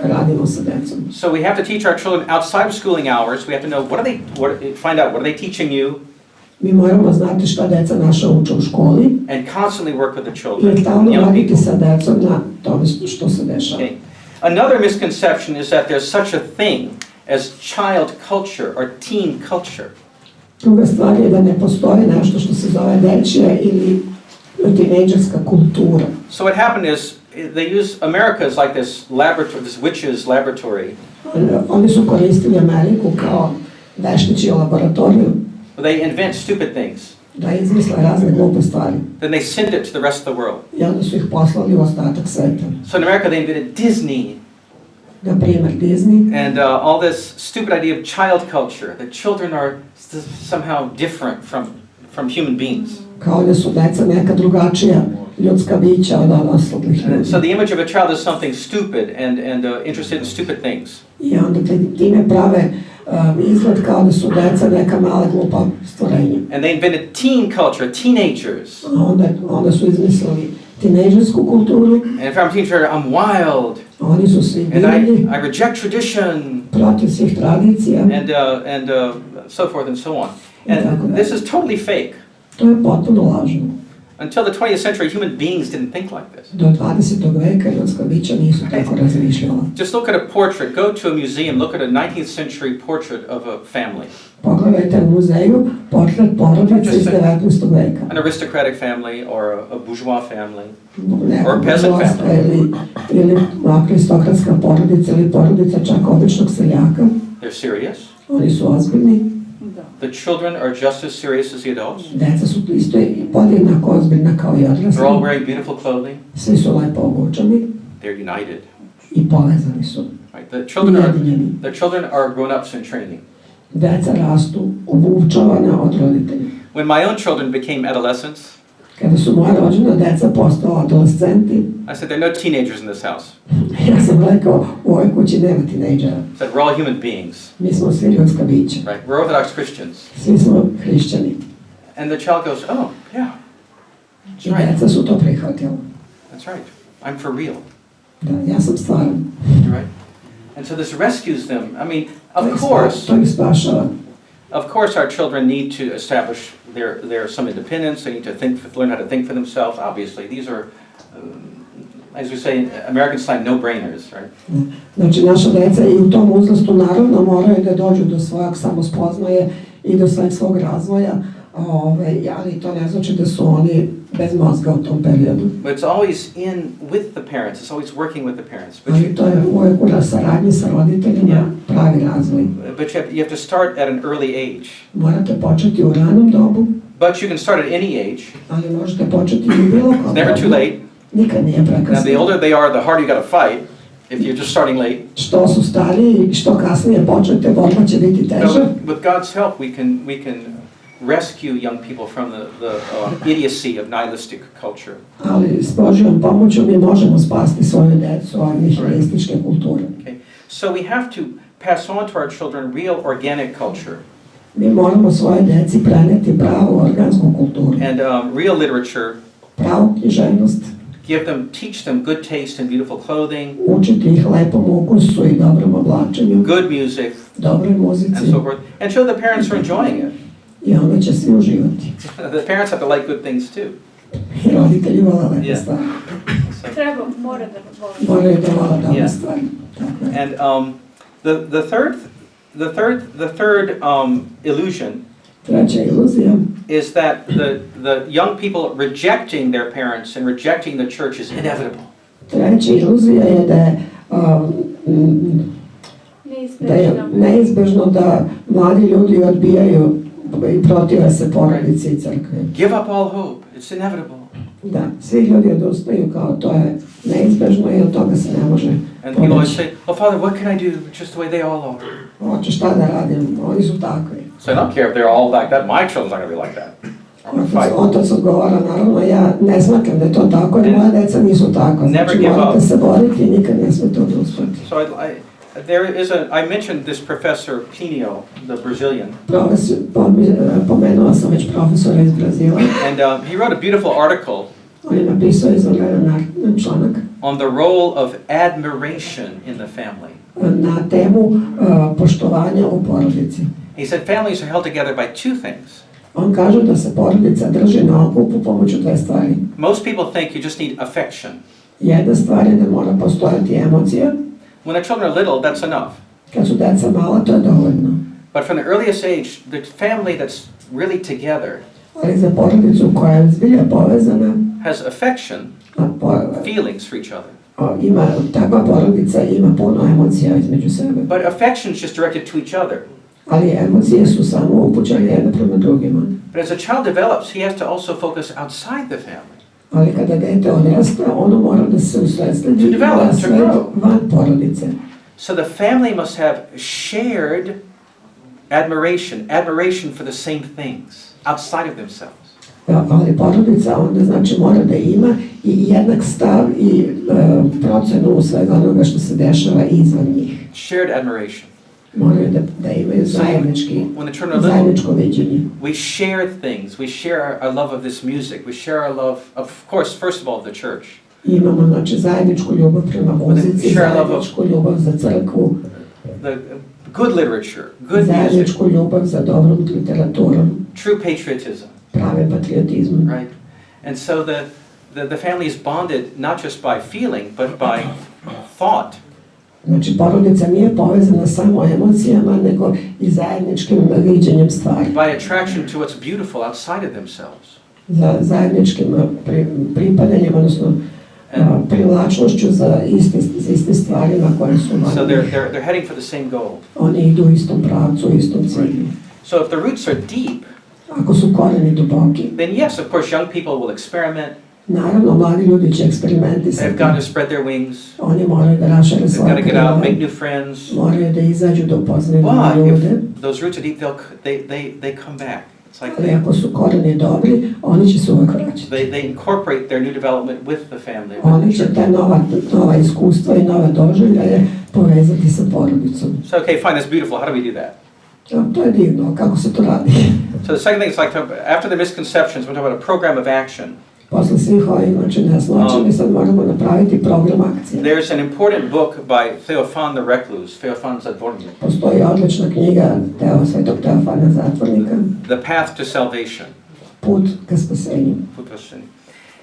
radimo sa decom. So we have to teach our children outside of schooling hours. We have to know find out what are they teaching you. Mi moramo znati šta deca naša uče u školi. And constantly work with the children. I stalno raditi sa decom na tome što se dešava. Okay. Another misconception is that there's such a thing as child culture or teen culture. Druga stvar je da ne postoji nešto što se zove dečija ili tinejdžerska kultura. So what happened is they use America as like this laboratory, this witch's laboratory. Oni su koristili Ameriku kao veštičju laboratoriju. They invent stupid things. Da izmisle razne glupe stvari. Then they send it to the rest of the world. I onda su ih poslali u ostatak sveta. So in America they invented Disney. Na primjer Disney. And all this stupid idea of child culture, that children are somehow different from human beings. Kao da su deca neka drugačija ljudska bića od oslobih ljudi. So the image of a child is something stupid and interested in stupid things. I onda time prave izgled kao da su deca neka mala glupa stvorenja. And they invented teen culture, teenagers. Onda su izmislili tinejdžersku kulturu. And if I'm a teenager, I'm wild. Oni su svi divni. I reject tradition. Protiv svih tradicija. And so forth and so on. And this is totally fake. To je potpuno lažno. Until the 20th century, human beings didn't think like this. Do 20. veka ljudska bića nisu tako razmišljala. Just look at a portrait. Go to a museum. Look at a 19th century portrait of a family. Pogledajte u muzeju portret porodice iz 19. veka. An aristocratic family or a bourgeois family or a peasant family. Ili aristokratska porodica ili porodica čak običnog seljaka. They're serious. Oni su ozbiljni. The children are just as serious as the adults. Deca su isto podjednako ozbiljna kao i odrasli. They're all wearing beautiful clothing. Svi su lepo obučeni. They're united. I povezani su. Right? Ujedinjeni. The children are grown-ups in training. Deca rastu obučavana od roditelja. When my own children became adolescents, Kada su moja rođena deca postala adolescenti, I said, there are no teenagers in this house. ja sam rekao, u ovoj kući nema tinejdžera. I said, we're all human beings. Mi smo svi ljudska bića. Right? We're Orthodox Christians. Svi smo hrišćani. And the child goes, oh, yeah, I deca su to prihvatila. that's right. I'm for real. Da, ja sam stvaran. Right? And so this rescues them. I mean, To ih spašava. of course, our children need to establish their some independence. They need to learn how to think for themselves. Obviously, these are, as we say in American slang, no-brainers, right? Znači, naša deca i u tom uzrastu naravno moraju da dođu do svojeg samospoznaje i do svog razvoja, ali to ne znači da su oni bez mozga u tom periodu. But it's always with the parents. It's always working with the parents. Ali to je uvijek u saradnji sa roditeljima pravi razvoj. But you have to start at an early age. Morate početi u ranom dobu. But you can start at any age. Ali možete početi i u bilo kom. It's never too late. Nikad nije prekasno. Now, the older they are, the harder you got to fight. If you're just starting late. Što su stariji i što kasnije počnete, borba će biti teža. With God's help, we can rescue young people from the idiocy of nihilistic culture. Ali s Božjom pomoću mi možemo spasti svoju decu od nihilističke kulture. Okay. So we have to pass on to our children real organic culture. Mi moramo svoje deci preneti pravu organsku kulturu. And real literature. Pravu književnost. Teach them good taste and beautiful clothing. Učiti ih lepom ukusu i dobrom oblačenju. Good music. Dobroj muzici. And so forth. And show the parents are enjoying it. I onda će svi uživati. The parents have to like good things too. I roditelji vole lepe stvari. Moraju da vole dobre stvari. And the third illusion Treća iluzija is that the young people rejecting their parents and rejecting the church is inevitable. Treća iluzija je da je neizbežno da mladi ljudi odbijaju i protive se porodici i crkve. Give up all hope. It's inevitable. Da, svi ljudi odustaju kao to je neizbežno i od toga se ne može And people always say, "Oh, Father, what can I do? Just the way they all are." Hoće šta da radim, oni su takvi. So I don't care if they're all like that. My children's not going to be like that. I'm going to fight. Otac odgovara, naravno, ja ne smatram da je to tako, jer moja deca nisu tako. Znači, morate se boriti i nikad ne smete odustati. So I mentioned this professor Plinio, the Brazilian. Pomenuo sam već profesora iz Brazila. And he wrote a beautiful article. On je napisao izvanredan članak. On the role of admiration in the family. Na temu poštovanja u porodici. He said families are held together by two things. On kaže da se porodica drži na okupu pomoću dve stvari. Most people think you just need affection. Jedna stvar je da mora postojati emocija. When the children are little, that's enough. Kad su deca mala, to je dovoljno. But from the earliest age, the family that's really together Ali za porodicu koja je zbilja povezana, has affection, feelings for each other. Takva porodica ima puno emocija između sebe. But affection is just directed to each other. Ali emocije su samo upućene jedne prema drugima. But as a child develops, he has to also focus outside the family. Ali kada dete odrasta, ono mora da se usredsredi na svet van porodice. So the family must have shared admiration for the same things outside of themselves. Ali porodica onda znači mora da ima i jednak stav i procenu svega onoga što se dešava izvan njih. Shared admiration. Moraju da imaju zajedničko viđenje. We share things. We share our love of this music. We share our love, of course, first of all, the church. Imamo znači zajedničku ljubav prema muzici, zajedničku ljubav za crkvu. The good literature, good music. Zajedničku ljubav za dobrom literaturom. True patriotism. Pravi patriotizam. Right. And so the family is bonded not just by feeling, but by thought. Znači, porodica nije povezana samo emocijama, nego i zajedničkim viđenjem stvari. By attraction to what's beautiful outside of themselves. Za zajedničkim pripadanjem, odnosno privlačnošću za iste stvari na koje su mali. So they're heading for the same goal. Oni idu u istom pravcu, u istom cilju. So if the roots are deep, ako su korijeni duboki, then yes, of course, young people will experiment. Naravno, mladi ljudi će They've eksperimentisati. got to spread their wings. Oni moraju da rašire They've got svoje to get out, make krila, new friends. moraju da izađu, da upoznaju But nove ljude. if those roots are deep, they come back. It's like Ali ako su koreni dobri, oni će se uvek vraćati. they incorporate their new development with the family. with the Oni će church. te nova iskustva i nove doživljaje povezati sa porodicom. So okay, fine, that's beautiful. How do we do that? To je divno, kako se to radi. So the second thing is like after the misconceptions, we're talking about a program of action. Posle svih ovih nejasnoća, mi sad moramo napraviti program akcije. There's an important book by Theophan the Recluse, Theophan Zadvornik, Postoji odlična knjiga svetog Teofana Zatvornika, The Path to Salvation. Put ka spasenju.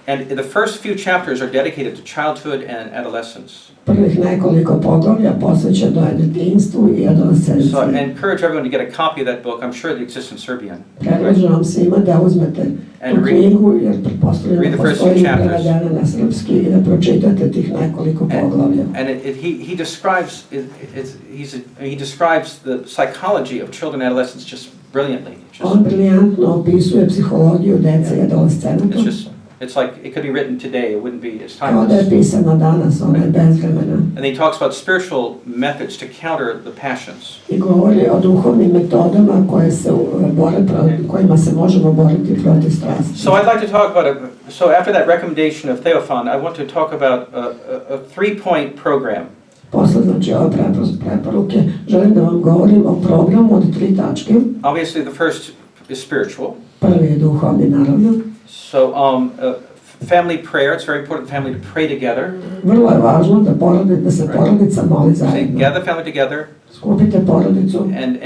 And the first few chapters are dedicated to childhood and adolescence. Prvih nekoliko poglavlja posvećeno je detinjstvu i So I adolescenciji. encourage everyone to get a copy of that book. I'm sure it exists in Serbian. Predlažem vam svima da uzmete tu knjigu, jer pretpostavljam read da the first postoji few chapters. prevedena na srpski i da pročitate tih nekoliko poglavlja. And he describes he describes the psychology of children and adolescents just brilliantly. On briljantno opisuje psihologiju dece i adolescenata. It's like it could be written today. It wouldn't be. It's Kao da je timeless. pisano danas, ona je bez vremena. And he talks about spiritual methods to counter the passions. I govori o duhovnim metodama kojima se možemo boriti protiv strasti. So I'd like to talk about so after that recommendation of Theophan, I want to talk about a 3-point program. Posle, znači, ove preporuke, želim da vam govorim o programu od 3 tačke. Obviously, the first is spiritual. Prvi je duhovni, naravno. So, family prayer. It's very important for family to pray together. Vrlo je važno da se porodica moli So you zajedno. gather family together, Skupite porodicu, and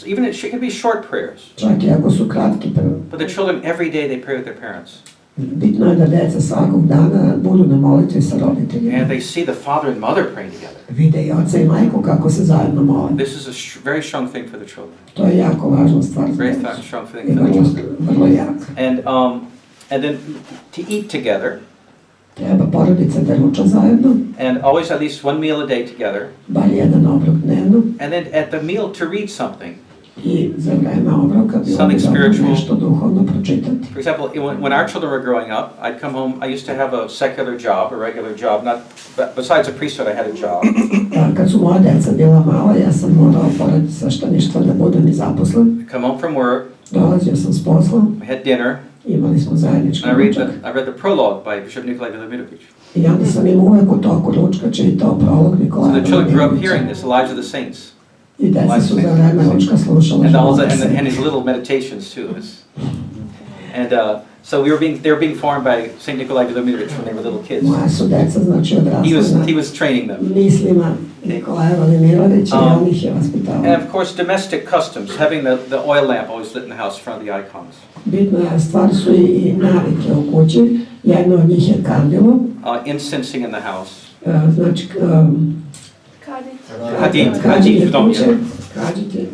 even it can be short prayers. čak i ako su kratki. But the children every day they pray with their parents, Bitno je da deca svakog dana budu na molitvi sa roditeljima. and they see the father and mother praying together. Vide i oca i majku kako se zajedno mole. This is a very strong thing for the children. To je jako važna stvar za Very decu. strong I thing for the children. vrlo jak. And then to eat together, Treba porodica da ruča zajedno, and always at least one meal a day together. bar jedan obrok dnevno. And then at the meal to read something. I za vreme obroka bilo Something bi dobro spiritual. nešto duhovno pročitati. For example, when our children were growing up, I'd come home. I used to have a secular job, a regular job. Not besides a priesthood, I had a job. Kad su moja deca bila mala, ja sam morao pored svešteništva da budem i zaposlen. I come home from work. Dolazio sam s posla, We had dinner. imali smo zajednički And I ručak. read the prologue by Bishop Nikolai Velimirović. I onda sam im uvek u toku ručka čitao prolog So Nikolaja the children grew up Velimirovića. hearing this, the lives of the saints, I deca su za vreme ručka slušala and his little meditations too. So they were being formed by Saint Nikolai Velimirović when they were little kids. Moja su deca, znači, odrasla He was training them. na mislima Nikolaja Velimirovića i on ih je vaspitavao. And of course, domestic customs, having the oil lamp always lit in the house in front of the icons. Bitna je stvar su i navike u kući. Jedno od njih je kandilo. Incensing in the house. Znači,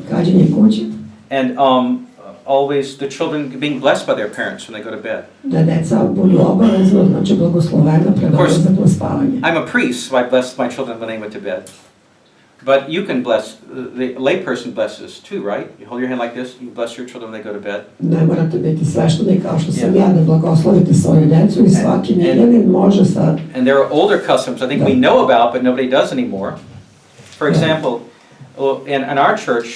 kađenje kuće. And always the children being blessed by their parents when they go to bed. Da deca budu obavezno, znači blagoslovena pred odlazak na spavanje. I'm a priest, so I blessed my children when they went to bed. But you can bless, the layperson blesses too, right? You hold your hand like this, you bless your children when they go to bed. Ne morate biti sveštenik kao što sam ja, da blagoslovite svoju decu i svaki miljenin može sa... And there are older customs I think we know about, but nobody does anymore. For example, in our church,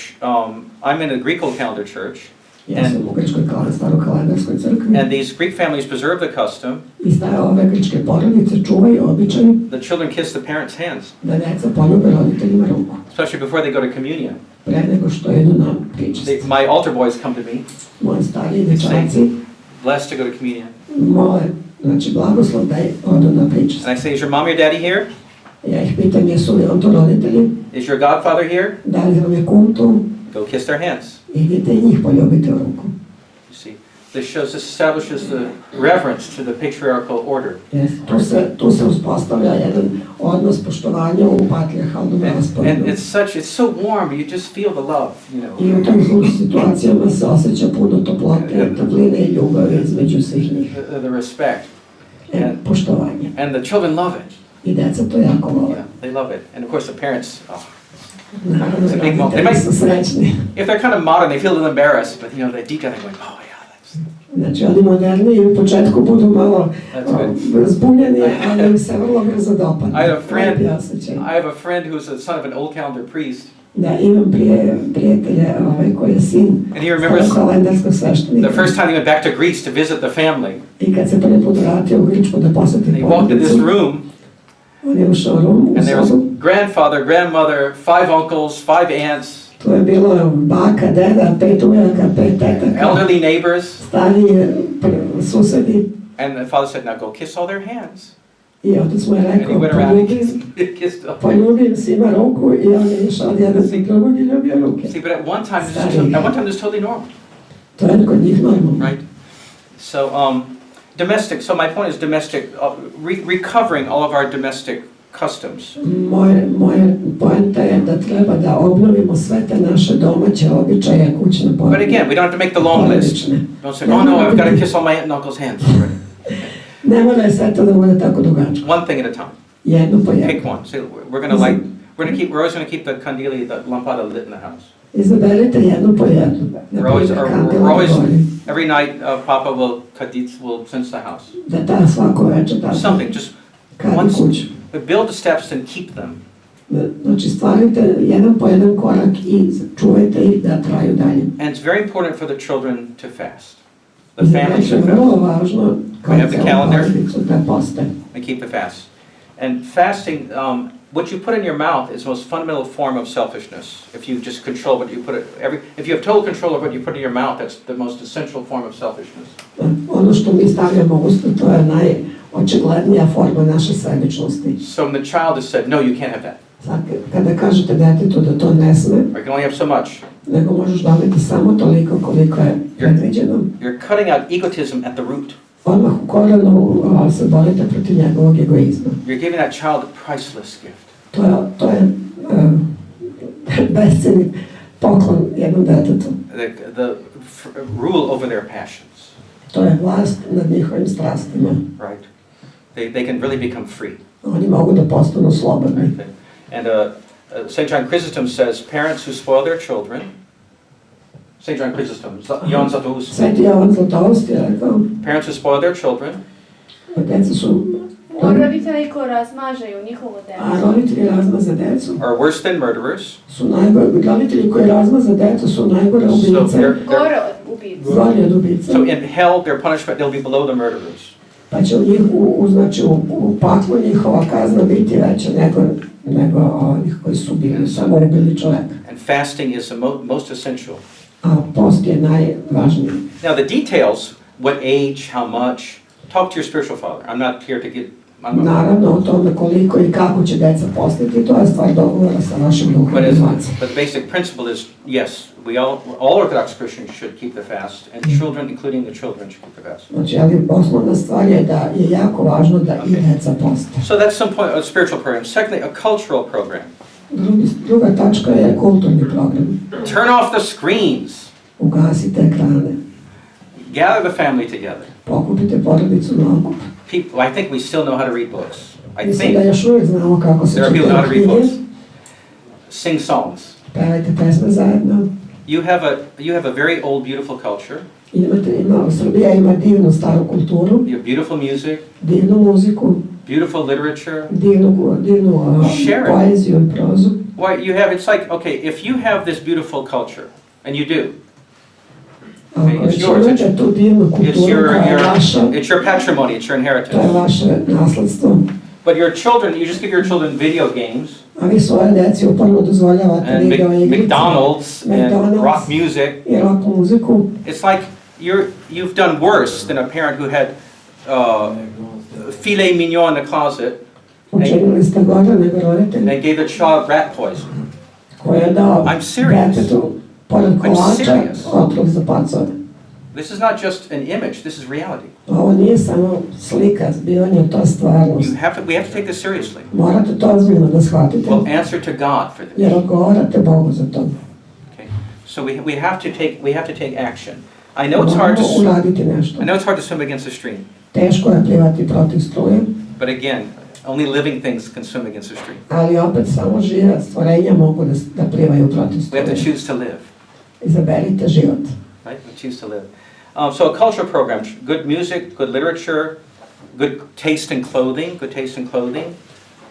I'm in a Greek Old Calendar church. Ja sam u grčkoj starokalendarskoj crkvi. And these Greek families preserve the custom. I ove grčke porodice čuvaju običaj The children kiss the parents' hands, da deca poljube roditeljima ruku. especially before they go to communion. Pre nego što idu na pričest. My altar boys come to me, Moji stariji dečaci blessed to go to communion. mole, znači blagoslov da odu na pričest. And I say, is your mom, your daddy here? Ja ih pitam, jesu li on to roditelji? Is your godfather here? Da li vam je kum tu? Go kiss their hands. Idite i njih poljubite u ruku. You see, this establishes the reverence to the patriarchal order. Tu se uspostavlja jedan odnos poštovanja u patrijarhalnom rasporedu. And it's so warm, you just feel the love, you know. I u tim situacijama se osjeća puno toplote, topline i ljubavi između svih njih. The respect. Poštovanje. And the children love it. I deca to jako vole. Yeah, they love it. And of course the parents, Naravno, it's a big moment. roditelji su srećni. If they're kind of modern, they feel a little embarrassed, but you know, they deep down they're going, oh yeah, Znači, oni moderni u početku budu malo zbunjeni, ali im se vrlo brzo dopadne. I have a friend who's the son of an old calendar priest. Da, imam prijatelja koji je sin kalendarskog sveštenika. The first time he went back to Greece to visit the family. I kad se prvi put vratio u Grčku da posjeti porodicu. He walked in this room. On je ušao u sobu. And there was grandfather, grandmother, 5 uncles, 5 aunts. To je bilo baka, deda, 5 ujaka, 5 tetaka. Elderly neighbors. Stariji susedi. And the father said, now go kiss all their hands. I otac mu je rekao, poljubim svima ruku i on je išao od jedan do drugog i ljubio ruke. See, but at one time this is totally normal. To je kod njih normalno. Right? So, domestic, so my point is domestic, recovering all of our domestic customs. Moje poenta je da treba da obnovimo sve te naše domaće običaje, kućne porodice. But again, we don't have to make the long list. Don't say, oh no, I've got to kiss all my aunt and uncle's hands. Ne mora je sve to da bude tako dugačko. One thing at a time. Jedno po jedno. Pick one. Say, we're always going to keep the kandili, the lampada lit in the house. Izaberite jedno po jedno. We're always, every night Papa will sense the house. Da ta svako večer tako. Something, just once. Build the steps and keep them. Znači stvarite jedan po jedan korak i čuvajte ih da traju dalje. And it's very important for the children to fast. The families to fast. Vrlo važno. We have the calendar. We keep the fast. And fasting, what you put in your mouth is the most fundamental form of selfishness. If you just control what you put if you have total control of what you put in your mouth, that's the most essential form of selfishness. Ono što mi stavljamo u usta, to je najočiglednija forma naše sebičnosti. So when the child has said, no, you can't have that. Kada kažete detetu da to ne sme, I can only have so much. Nego možeš doneti samo toliko koliko je predviđeno. You're cutting out egotism at the root. Odmah u korenu se borite protiv njegovog egoizma. You're giving that child a priceless gift. To je bescenni poklon jednom detetu. The rule over their passions. To je vlast nad njihovim strastima. Right. They can really become free. Oni mogu da postanu slobodni. And St. John Chrysostom says, parents who spoil their children, St. John Chrysostom, Jovan Zlatoust. Sveti Jovan Zlatoust je rekao. Parents who spoil their children. Deca su. Roditelji koji razmažaju njihovu decu. A roditelji razmaze decu. Are worse than murderers. Su najgore. Roditelji koji razmaze decu su najgore ubice. Gore od ubice. Gori od ubice. So in hell, their punishment, they'll be below the murderers. Pa će znači u paklu njihova kazna biti veća nego onih koji su bili samo ubili čoveka. And fasting is the most essential. A post je najvažniji. Now the details, what age, how much, talk to your spiritual father. I'm not here to give. Naravno, o tome koliko i kako će deca postiti, to je stvar dogovora sa vašim duhovnim ocem. But the basic principle is, yes, all Orthodox Christians should keep the fast, and children, including the children, should keep the fast. Znači, ali osnovna stvar je da je jako važno da i deca poste. So that's some point, a spiritual program. Secondly, a cultural program. Druga tačka je kulturni program. Turn off the screens. Ugasite ekrane. Gather the family together. Pokupite porodicu na okup. People, I think we still know how to read books. Mislim da još uvijek znamo kako se čitaju knjige. Sing songs. Pevajte pesme zajedno. You have a very old, beautiful culture. Srbija ima divnu staru kulturu. You have beautiful music. Divnu muziku. Beautiful literature. Divnu poeziju i prozu. Why you have? It's like, okay, if you have this beautiful culture, and you do. Okay, it's yours. It's your patrimony. It's your inheritance. To je vaše nasledstvo. But your children, you just give your children video games. A vi svoje deci uporno dozvoljavate video igrice. McDonald's and rock music. I rock muziku. It's like you've done worse than a parent who had filet mignon in the closet. Učinili ste gore nego roditelji. They gave the child rat poison. Koji je dao detetu pored kolača otrov za pacove. This is not just an image, this is reality. Ovo nije samo slika, zbivanje, to je stvarnost. We have to take this seriously. Morate to ozbiljno da shvatite. We'll answer to God for this. Jer odgovarate Bogu za to. Okay. So we have to take action. I know it's hard to swim against the stream. Teško je plivati protiv struje. But again, only living things can swim against the stream. Ali opet samo živa stvorenja mogu da plivaju protiv struje. We have to choose to live. Izaberite život. Right? We choose to live. So a cultural program, good music, good literature, good taste in clothing,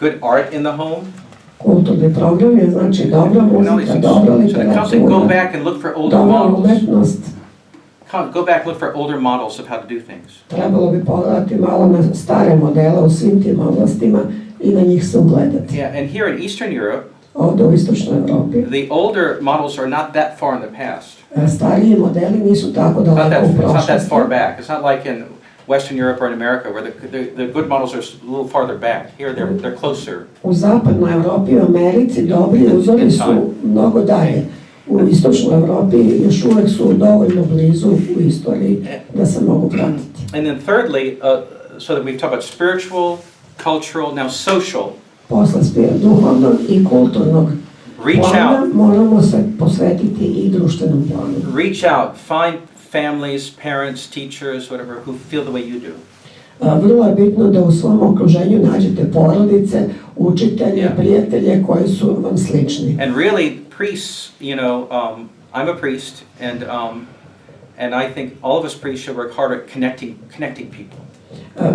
good art in the home. Kulturni program je znači dobra muzika, dobra So to constantly go literatura, back and look for older dobra models. umetnost. Go back and look for older models of how to do things. Trebalo bi pogledati malo na stare modele u svim tim oblastima i na njih se ugledati. Yeah, and here in Eastern Europe, Ovdje u istočnoj Evropi the older models are not that far in the past. stariji modeli nisu tako daleko u It's not that prošlosti. far back. It's not like in Western Europe or in America where the good models are a little farther back. Here they're closer. U zapadnoj Evropi i u Americi dobri uzori su mnogo dalje. U istočnoj Evropi još uvek su dovoljno blizu u istoriji da se mogu pratiti. And then thirdly, so that we've talked about spiritual, cultural, now social. Posle duhovnog i kulturnog Reach plana out. moramo se posvetiti i društvenom planu. Reach out. Find families, parents, teachers, whatever, who feel the way you do. Vrlo je bitno da u svom okruženju nađete porodice, učitelje, Yeah. prijatelje koji su vam slični. And really, priests, I'm a priest, and I think all of us priests should work hard at connecting people.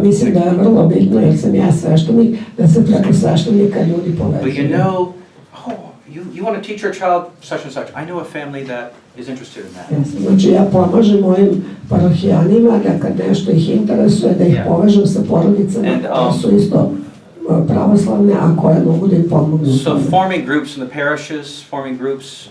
Mislim da je vrlo bitno, jer sam ja sveštenik, da se preko sveštenika ljudi But povezuju. you want to teach your child such and such. I know a family that is interested in that. Znači ja pomažem mojim parohijanima da kad nešto ih interesuje, da ih Yeah. povežem sa porodicama koje su isto pravoslavne, a koje mogu da im pomognu. So forming groups in the parishes, forming groups,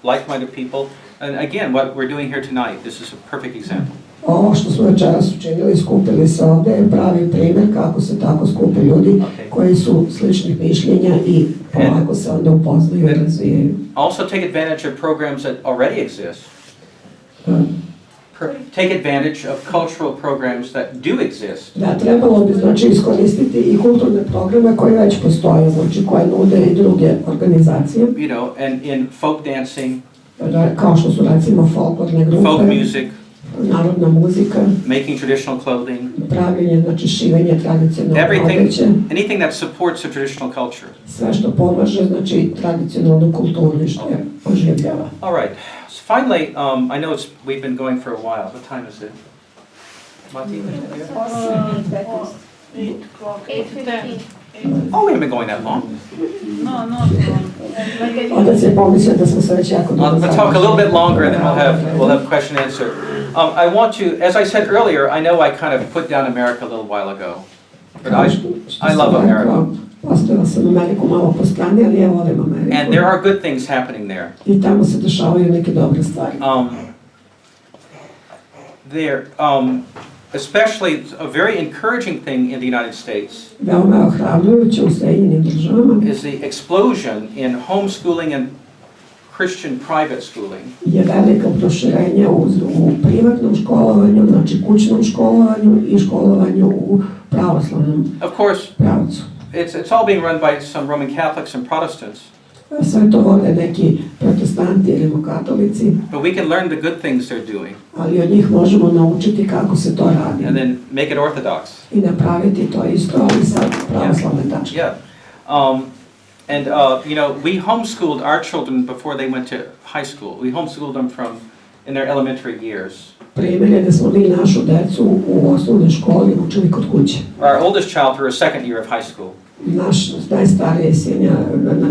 like-minded people. And again, what we're doing here tonight, this is a perfect example. Ovo što smo večeras učinili, skupili se ovde, je pravi primjer kako se tako skupe ljudi koji su sličnih mišljenja i polako se onda upoznaju i razvijaju. Also take advantage of programs that already exist. Take advantage of cultural programs that do exist. Da, trebalo bi znači iskoristiti i kulturne programe koje već postoje, znači koje nude i druge organizacije. And in folk dancing, Kao što su recimo folklorne grupe, folk music, narodna muzika, making traditional clothing, pravljenje, znači šivenje tradicionalne odeće, anything that supports the traditional culture. sve što pomaže, znači tradicionalnu kulturu i što je oživljava. All right. So finally, I know we've been going for a while. What time is it? Mati? 8:15. Oh, we haven't been going that long. Otac je pomislio da smo se već jako dugo Let's talk a little bit longer, and then we'll have question and answer. I want to, as I said earlier, I know I kind of put down America a little while ago, but I love America. Postavila sam Ameriku malo po strani, ali ja volim Ameriku. And there are good things happening there. I tamo se dešavaju neke dobre stvari. Especially a very encouraging thing in the United States Veoma ohrabrujuće u Sjedinjenim Državama is the explosion in homeschooling and Christian private schooling. Je veliko proširenje u privatnom školovanju, znači kućnom školovanju i školovanju u pravoslavnom pravcu. It's all being run by some Roman Catholics and Protestants. Sve to vode neki protestanti ili katolici. But we can learn the good things they're doing. Ali od njih možemo naučiti kako se to radi. And then make it orthodox. I napraviti to isto, ali sa pravoslavne tačke. Yeah. We homeschooled our children before they went to high school. We homeschooled them in their elementary years. Primjer je da smo mi našu decu u osnovnoj školi učili kod kuće. Our oldest child through a second year of high school.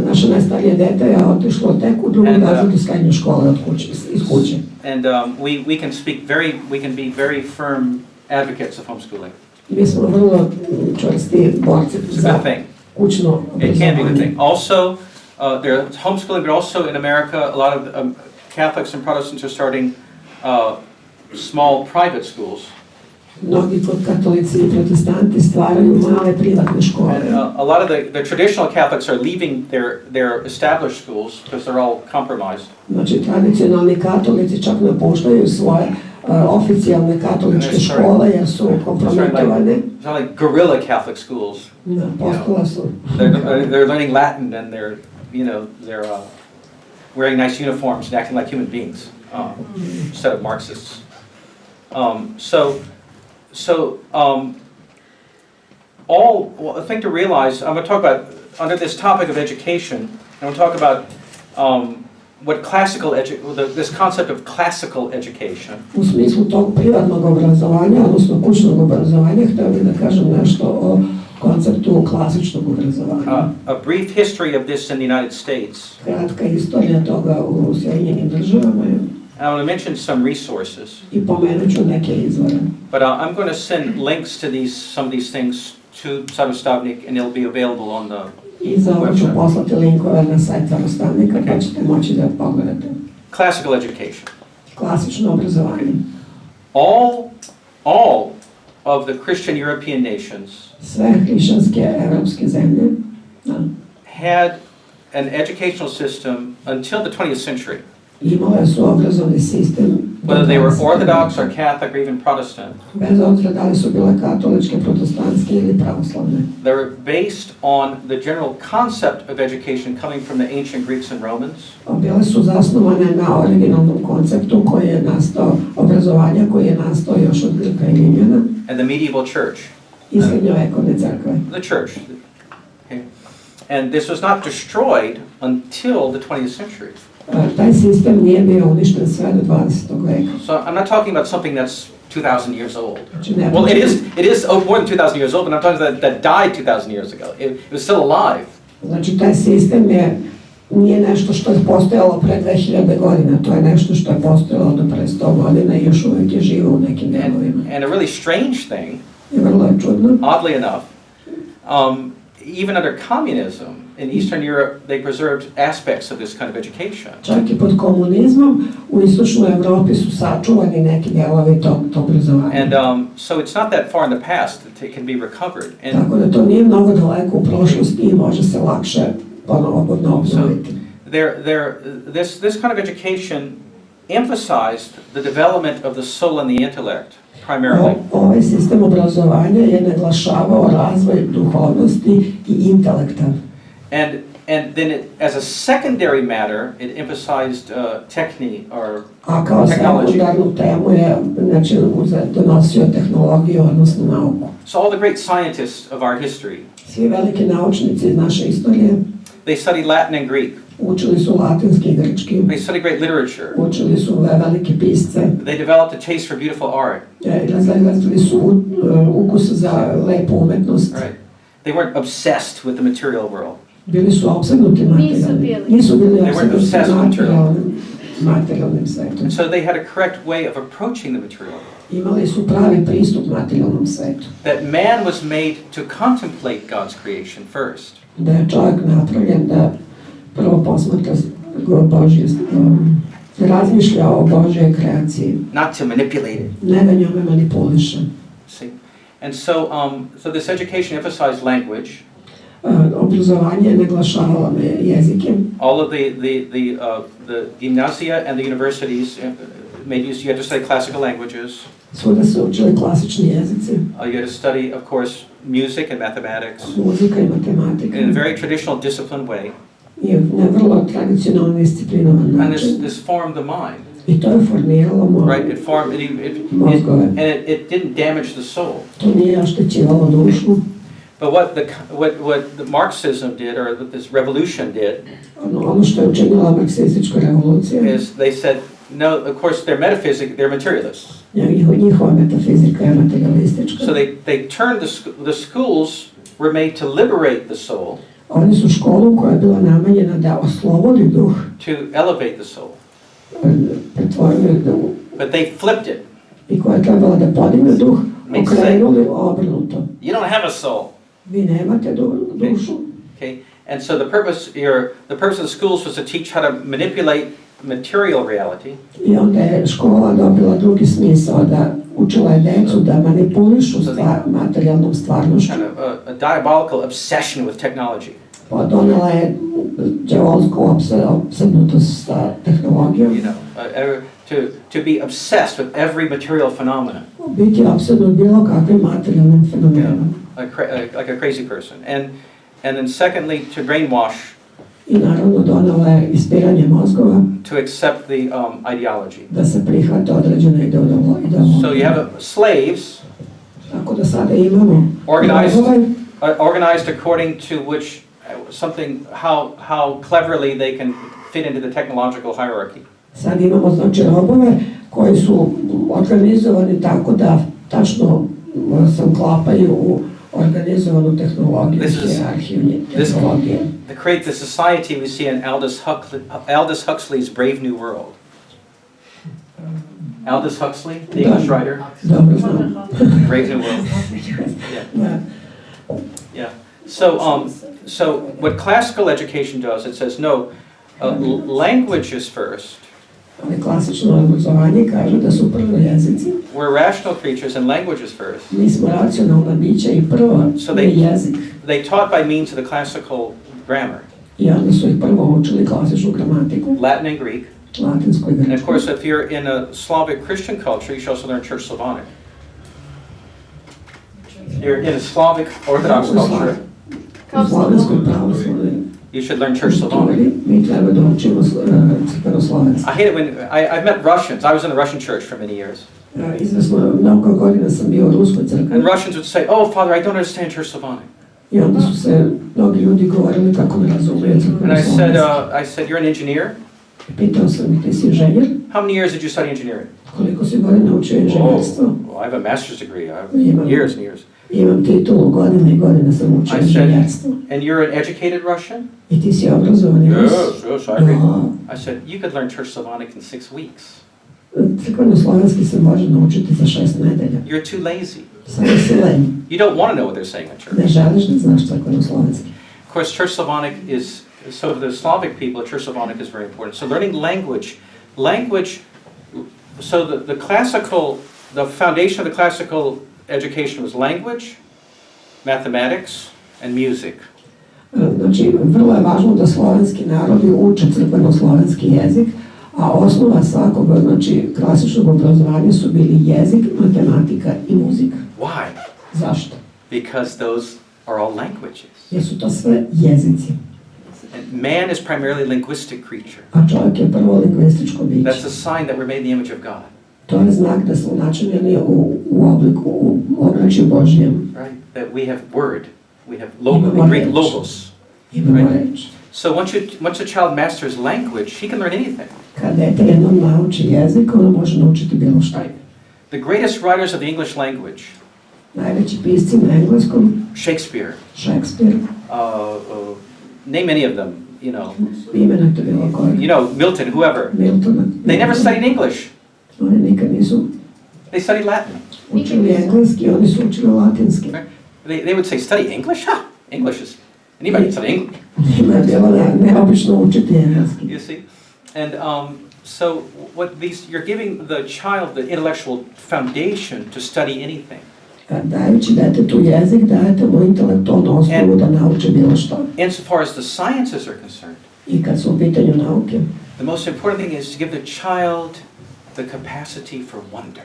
Naše najstarije dete je otišlo tek u drugom razredu srednje škole iz kuće. And we can be very firm advocates of homeschooling. Mi smo vrlo čvrsti borci za kućno obrazovanje. It can be a good thing. Also, there's homeschooling, but also in America, a lot of Catholics and Protestants are starting small private schools. Mnogi katolici i protestanti stvaraju male privatne škole. And a lot of the traditional Catholics are leaving their established schools because they're all compromised. Znači, tradicionalni katolici čak napuštaju svoje oficijalne katoličke škole jer su kompromitovane. It's like guerrilla Catholic schools. Postala su. They're learning Latin and they're wearing nice uniforms and acting like human beings instead of Marxists. A thing to realize, I'm going to talk about, under this topic of education, I'm going to talk about what this concept of classical education U smislu tog privatnog obrazovanja, odnosno kućnog obrazovanja, htio bih da kažem nešto o konceptu klasičnog obrazovanja. a brief history of this in the United States. Kratka istorija toga u Sjedinjenim državama je. I want to mention some resources. I pomenut ću neke izvore. But I'm going to send links to some of these things to Carostavnik, and it'll be available on the I za ovo ću website. poslati linkove na sajt Carostavnika, pa ćete moći da pogledate. Classical education. Klasično obrazovanje. All of the Christian European nations Sve hrišćanske evropske zemlje had an educational system until the 20th century. imale su obrazovni sistem, Whether they were Orthodox or Catholic or even Protestant, bez obzira da li su bile katoličke, protestantske ili pravoslavne. they were based on the general concept of education coming from the ancient Greeks and Romans, Bile su zasnovane na originalnom konceptu koji je nastao, obrazovanja koji je nastao još od Grka i Rimljana and the medieval church, i srednjovekovne crkve. the church. Okay. And this was not destroyed until the 20th century. Taj sistem nije bio uništen sve do 20. veka. So I'm not talking about something that's 2,000 years old. Znači, ne Well, pričam- it is more than 2,000 years old, but I'm talking about that died 2,000 years ago. It was still alive. Znači, taj sistem nije nešto što je postojalo pre 2000 godina, to je nešto što je postojalo do pre 100 godina i još uvijek je živo u nekim delovima. And a really strange thing, I vrlo je čudno. oddly enough, even under communism in Eastern Europe, they preserved aspects of this kind of education. Čak i pod komunizmom u istočnoj Evropi su sačuvani neki delovi tog obrazovanja. And so it's not that far in the past that it can be recovered. And Tako da to nije mnogo daleko u prošlosti i može se lakše ponovo obnoviti. this kind of education emphasized the development of the soul and the intellect primarily. Ovaj sistem obrazovanja je naglašavao razvoj duhovnosti i intelekta. And then as a secondary matter, it emphasized or A kao technology. sekundarnu temu je, znači, donosio tehnologiju, odnosno nauku. So all the great scientists of our history, Svi veliki naučnici iz naše istorije they studied Latin and Greek. učili su latinski i grčki, They studied great literature. učili su velike pisce, They developed a taste for beautiful art. razvili su ukus za lepu umetnost. Right. They weren't obsessed with the material world. Bili su opsednuti materijalnim. Nisu bili They weren't obsessed opsednuti with materijalnim svetom. And so they had a correct way of approaching the material world. Imali su pravi pristup materijalnom svetu. That man was made to contemplate God's creation first. Da je čovjek napravljen da prvo posmatra Božje, razmišlja o Božjoj kreaciji. Not to manipulate it. Ne da njome manipuliše. See? And so this education emphasized language. Obrazovanje je naglašavalo jezike. All of the gymnasia and the universities made use, you had to study classical languages. Svuda se učili klasični jezici. You had to study, of course, music and mathematics Muzika i matematika. in a very traditional, disciplined way. I na vrlo tradicionalno disciplinovan And način. this formed the mind, I to je formiralo right? It formed, mozgove. and it didn't damage the soul. To nije oštećivalo dušu. But what the Marxism did, or what this revolution did, Ono što je učinila marksistička revolucija, is they said, no, of course, they're materialists. njihova metafizika je materialistička. So they turned the schools were made to liberate the soul, Oni su školu koja je bila namenjena da oslobodi duh, to elevate the soul. pretvorili duh, But they flipped it. i koja je trebala da podigne duh, okrenuli obrnuto. You don't have a soul. Vi nemate dušu. Okay? And so the purpose of the schools was to teach how to manipulate material reality. I onda je škola dobila drugi smisao, da učila je decu da manipulišu materijalnom stvarnošću. Kind of a diabolical obsession with technology. Pa donela je đavolsku opsednutost sa tehnologijom. You know, to be obsessed with every material phenomenon. Biti opsednut bilo kakvim materijalnim fenomenom. Like a crazy person. And then secondly, to brainwash, I naravno donela je ispiranje mozgova, to accept the ideology. da se prihvate određene ideologije. So you have slaves Tako da sada imamo organized according to which how cleverly they can fit into the technological hierarchy. Sad imamo znači robove koji su organizovani tako da tačno se uklapaju u organizovanu tehnologiju, hijerarhiju tehnologije. To create the society we see in Aldous Huxley's Brave New World. Aldous Huxley, the English writer. Dobro znam. Brave New World. Yeah. Yeah. So what classical education does, it says no, language is first. Ali klasično obrazovanje kaže da su prvo jezici. We're rational creatures and language is first. Mi smo racionalna bića i prvo je jezik. They taught by means of the classical grammar. I onda su ih prvo učili klasičnu gramatiku. Latin and Greek. Latinsko i grčko. And of course, if you're in a Slavic Christian culture, you should also learn Church Slavonic. You're in a Slavic Orthodox culture, U slovenskoj pravoslavnoj you should learn Church Slavonic. mi treba da učimo crkveno-slovenski. I hate it when I've met Russians. I was in the Russian church for many years. Izvesno, mnogo godina sam bio u Ruskoj crkvi. And Russians would say, "Oh, Father, I don't understand Church Slavonic." I onda su se mnogi ljudi govorili kako ne razumiju And crkveno-slovenski. I said, "You're an engineer? Pitao sam ih, ti si inženjer? How many years did you study engineering?" Koliko si godina učio inženjerstvo? Oh, I have a master's degree. I have years and years. Imam titulu, godine i godine sam učio I said, inženjerstvo. "And you're an educated Russian?" I ti si obrazovani Rus? Yes, I agree. Da. I said, "You could learn Church Slavonic in 6 weeks. Crkveno-slovenski se može naučiti za 6 nedelja. You're too lazy. Samo si lenj. You don't want to know what they're saying in church." Ne želiš da znaš crkveno-slovenski. Of course, Church Slavonic is, so for the Slavic people, Church Slavonic is very important. So learning language, so the foundation of the classical education was language, mathematics, and music. Znači, vrlo je važno da slovenski narodi uče crkveno-slovenski jezik, a osnova svakog, znači, klasičnog obrazovanja su bili jezik, matematika i muzika. Why? Zašto? Because those are all languages. Jer su to sve jezici. And man is primarily a linguistic creature. A čovjek je prvo lingvističko biće. That's a sign that we're made in the image of God. To je znak da smo načinjeni u obliku, u obličju Božjem. Right? That we have word. We have in Greek logos. Imamo reč. So once a child masters language, he can learn anything. Kad dete jednom nauči jezik, ono može naučiti bilo što. Right. The greatest writers of the English language. Najveći pisci na engleskom. Shakespeare. Shakespeare. Name any of them, you know. Imenujte bilo koje. You know, Milton, whoever. Miltona. They never studied English. Oni nikad nisu They studied Latin. učili engleski, oni su učili latinski. Right? They would say, study English? Ha! English is, anybody can study English. Njima je bilo neobično učiti engleski. You see? And so you're giving the child the intellectual foundation to study anything. Dajući detetu jezik, dajete mu intelektualnu osnovu da nauči bilo što. Insofar as the sciences are concerned, I kad su u pitanju nauke, the most important thing is to give the child the capacity for wonder.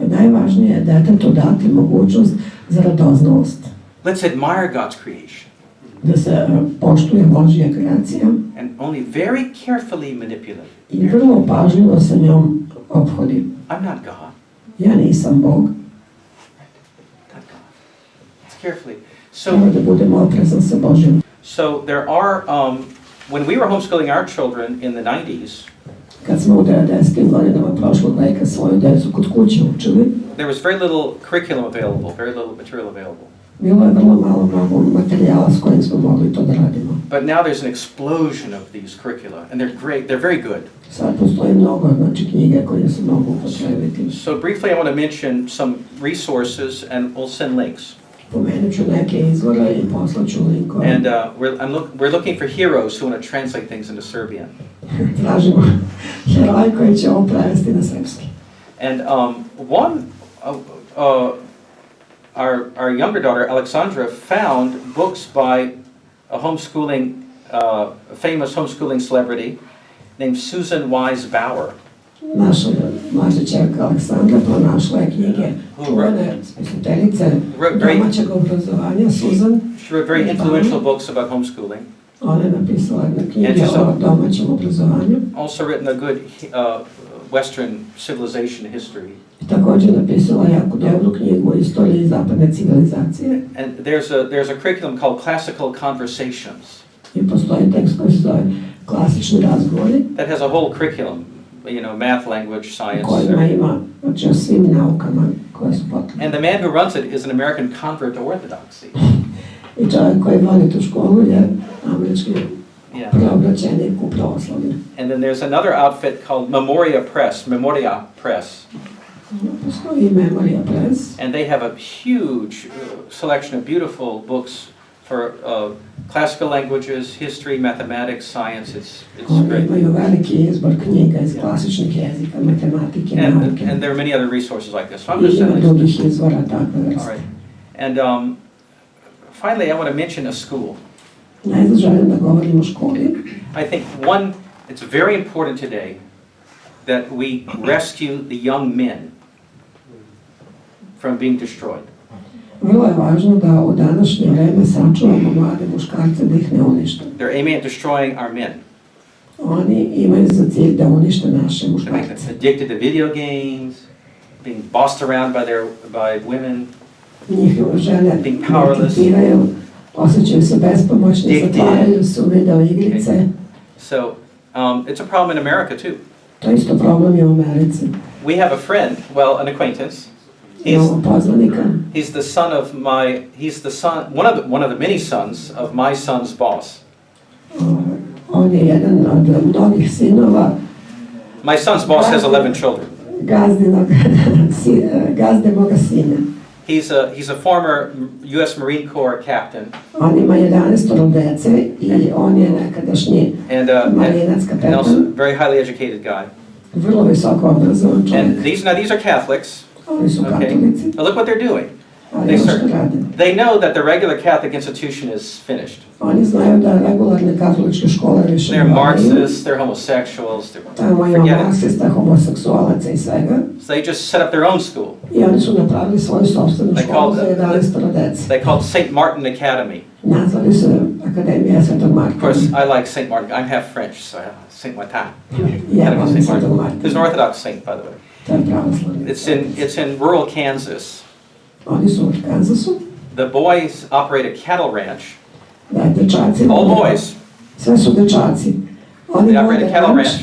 Najvažnije je detetu dati mogućnost za radoznalost. Let's admire God's creation. Da se poštuje Božja kreacija. And only very carefully manipulate. I vrlo pažljivo sa njom ophodi. I'm not God. Ja nisam Bog. Not God. It's carefully. Treba da budemo oprezan sa Božjom. So there are, when we were homeschooling our children in the 90s, Kad smo u 90. godinama prošlog veka svoju decu kod kuće učili, there was very little curriculum available, very little material available. Bilo je vrlo malo materijala s kojim smo mogli to da radimo. But now there's an explosion of these curricula, and they're great, they're very good. Sad postoji mnogo, znači, knjige koje se mogu upotrebiti. So briefly I want to mention some resources and we'll send links. Pomenut ću neke izvore i poslaću linkove. And we're looking for heroes who want to translate things into Serbian. Tražimo heroje koji će ovo prevesti na srpski. And our younger daughter Alexandra found books by a famous homeschooling celebrity named Susan Wise Bauer. Naša mlađa ćerka Aleksandra pronašla je knjige čuvene spisateljice domaćeg obrazovanja, Susan. She wrote very influential books about homeschooling. Ona je napisala jedne knjige o domaćem obrazovanju. Also written a good Western civilization history. Također napisala jako dobru knjigu o istoriji zapadne civilizacije. And there's a curriculum called Classical Conversations. I postoji tekst koji se zove klasični razgovori, that has a whole curriculum, you know, math, language, science. kojima ima, znači o svim naukama koje su potrebne. And the man who runs it is an American convert to Orthodoxy. I čovjek koji vodi tu školu je američki Yeah. preobraćenik u pravoslavlje. And then there's another outfit called Memoria Press. Postoji i Memoria Press. And they have a huge selection of beautiful books for classical languages, history, mathematics, science. It's Oni great. imaju veliki izbor knjiga iz klasičnih jezika, matematike, nauke. And there are many other resources like this. So I'm I just ima saying. drugih izvora takve All vrste. right. And finally, I want to mention a school. Najzad želim da govorim o školi. I think it's very important today that we rescue the young men from being destroyed. Vrlo je važno da u današnje vreme sačuvamo mlade muškarce da ih ne unište. They're aiming at destroying our men. Oni imaju za cilj da unište naše To make them muškarce. addicted to video games, being bossed around by women, Njih žele being powerless. ekipiraju, osjećaju se bespomoćni, Addicted. zatvaraju su video igrice. So it's a problem in America too. To je isto problem i u Americi. We have a friend, well, an acquaintance. Imamo poznanika. He's the son of one of the many sons of my son's boss. On je jedan od mnogih sinova My son's boss has 11 children. gazde moga sina. He's a former U.S. Marine Corps captain. On ima 11 dece i on je nekadašnji And marinac also kapetan. very highly educated guy. Vrlo visoko obrazovan čovjek. And these are Catholics. Oni su Okay. katolici, But look what they're doing. ali ono što rade. They know that the regular Catholic institution is finished. Oni znaju da regularne katoličke škole više They're ne valjaju. Marxists, they're homosexuals, Tamo ima forget it. marksista, homoseksualaca i svega. So they just set up their own school. I oni su napravili svoju sopstvenu školu za 11 dece. They called St. Martin Academy. Nazvali su Akademija Svetog Of Marka. course, I like St. Martin. I'm half French, so St. Martin. Ja Academy of volim St. Svetog Martin. Who's Marka. an Orthodox saint, by the way. To je pravoslavni. It's in rural Kansas. Oni su u Kansasu. The boys operate a cattle ranch. Da, dečaci. All boys. Sve su dečaci. Oni They operate vode a cattle ranč, ranch.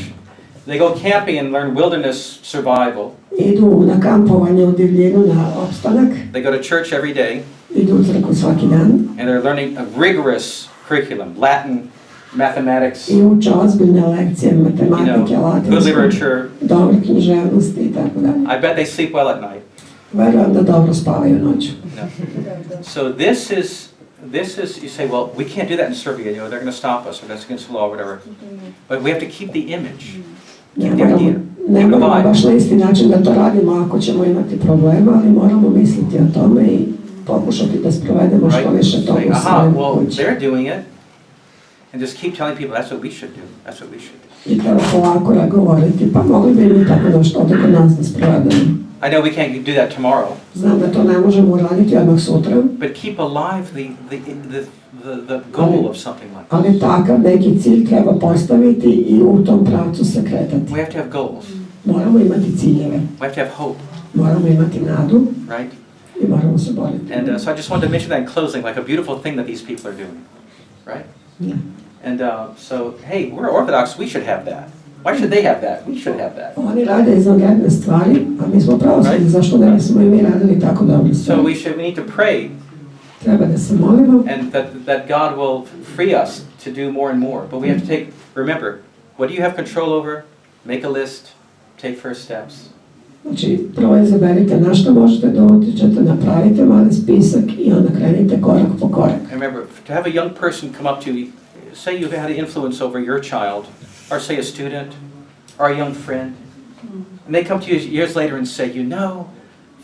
They go camping and learn wilderness survival. idu na kampovanje u divljinu na opstanak, They go to church every day, idu u crkvu svaki dan and they're learning a rigorous curriculum: Latin, mathematics, i uče ozbiljne lekcije matematike, good latinske, literature. dobre književnosti i tako dalje. I bet they sleep well at night. Verujem da dobro spavaju noću. So this is, you say, well, we can't do that in Serbia, you know, they're going to stop us, or that's against the law, or whatever. But we have to keep the image. Ne moramo baš na isti način da to radimo ako ćemo imati problema, ali moramo misliti o tome i pokušati da sprovedemo što više toga u svojoj Well, kući. they're doing it. And just keep telling people that's what we should do. That's what we should do. I treba polako govoriti, pa mogli bi mi tako nešto ovdje kod nas da sprovedemo. I know we can't do that tomorrow. Znam da to ne možemo uraditi odmah sutra, But keep alive the goal of something like that. ali takav neki cilj treba postaviti i u tom pravcu se kretati. We have to have goals. Moramo imati ciljeve, We have to have hope, moramo imati nadu right? i moramo se boriti. And so I just wanted to mention that in closing, like a beautiful thing that these people are doing, right? Yeah. And so, hey, we're Orthodox, we should have that. Why should they have that? We should have that. Oni rade izvanredne stvari, a mi smo pravoslavni, zašto ne bismo i mi radili tako dobre So stvari? we need to pray Treba da se molimo, and that God will free us to do more and more. But we have to remember, what do you have control over? Make a list, take first steps. znači prvo izaberite na što možete da utičete, napravite mali spisak i onda krenite korak po korak. And remember, to have a young person come up to you, say you've had an influence over your child, or say a student, or a young friend, and they come to you years later and say, you know,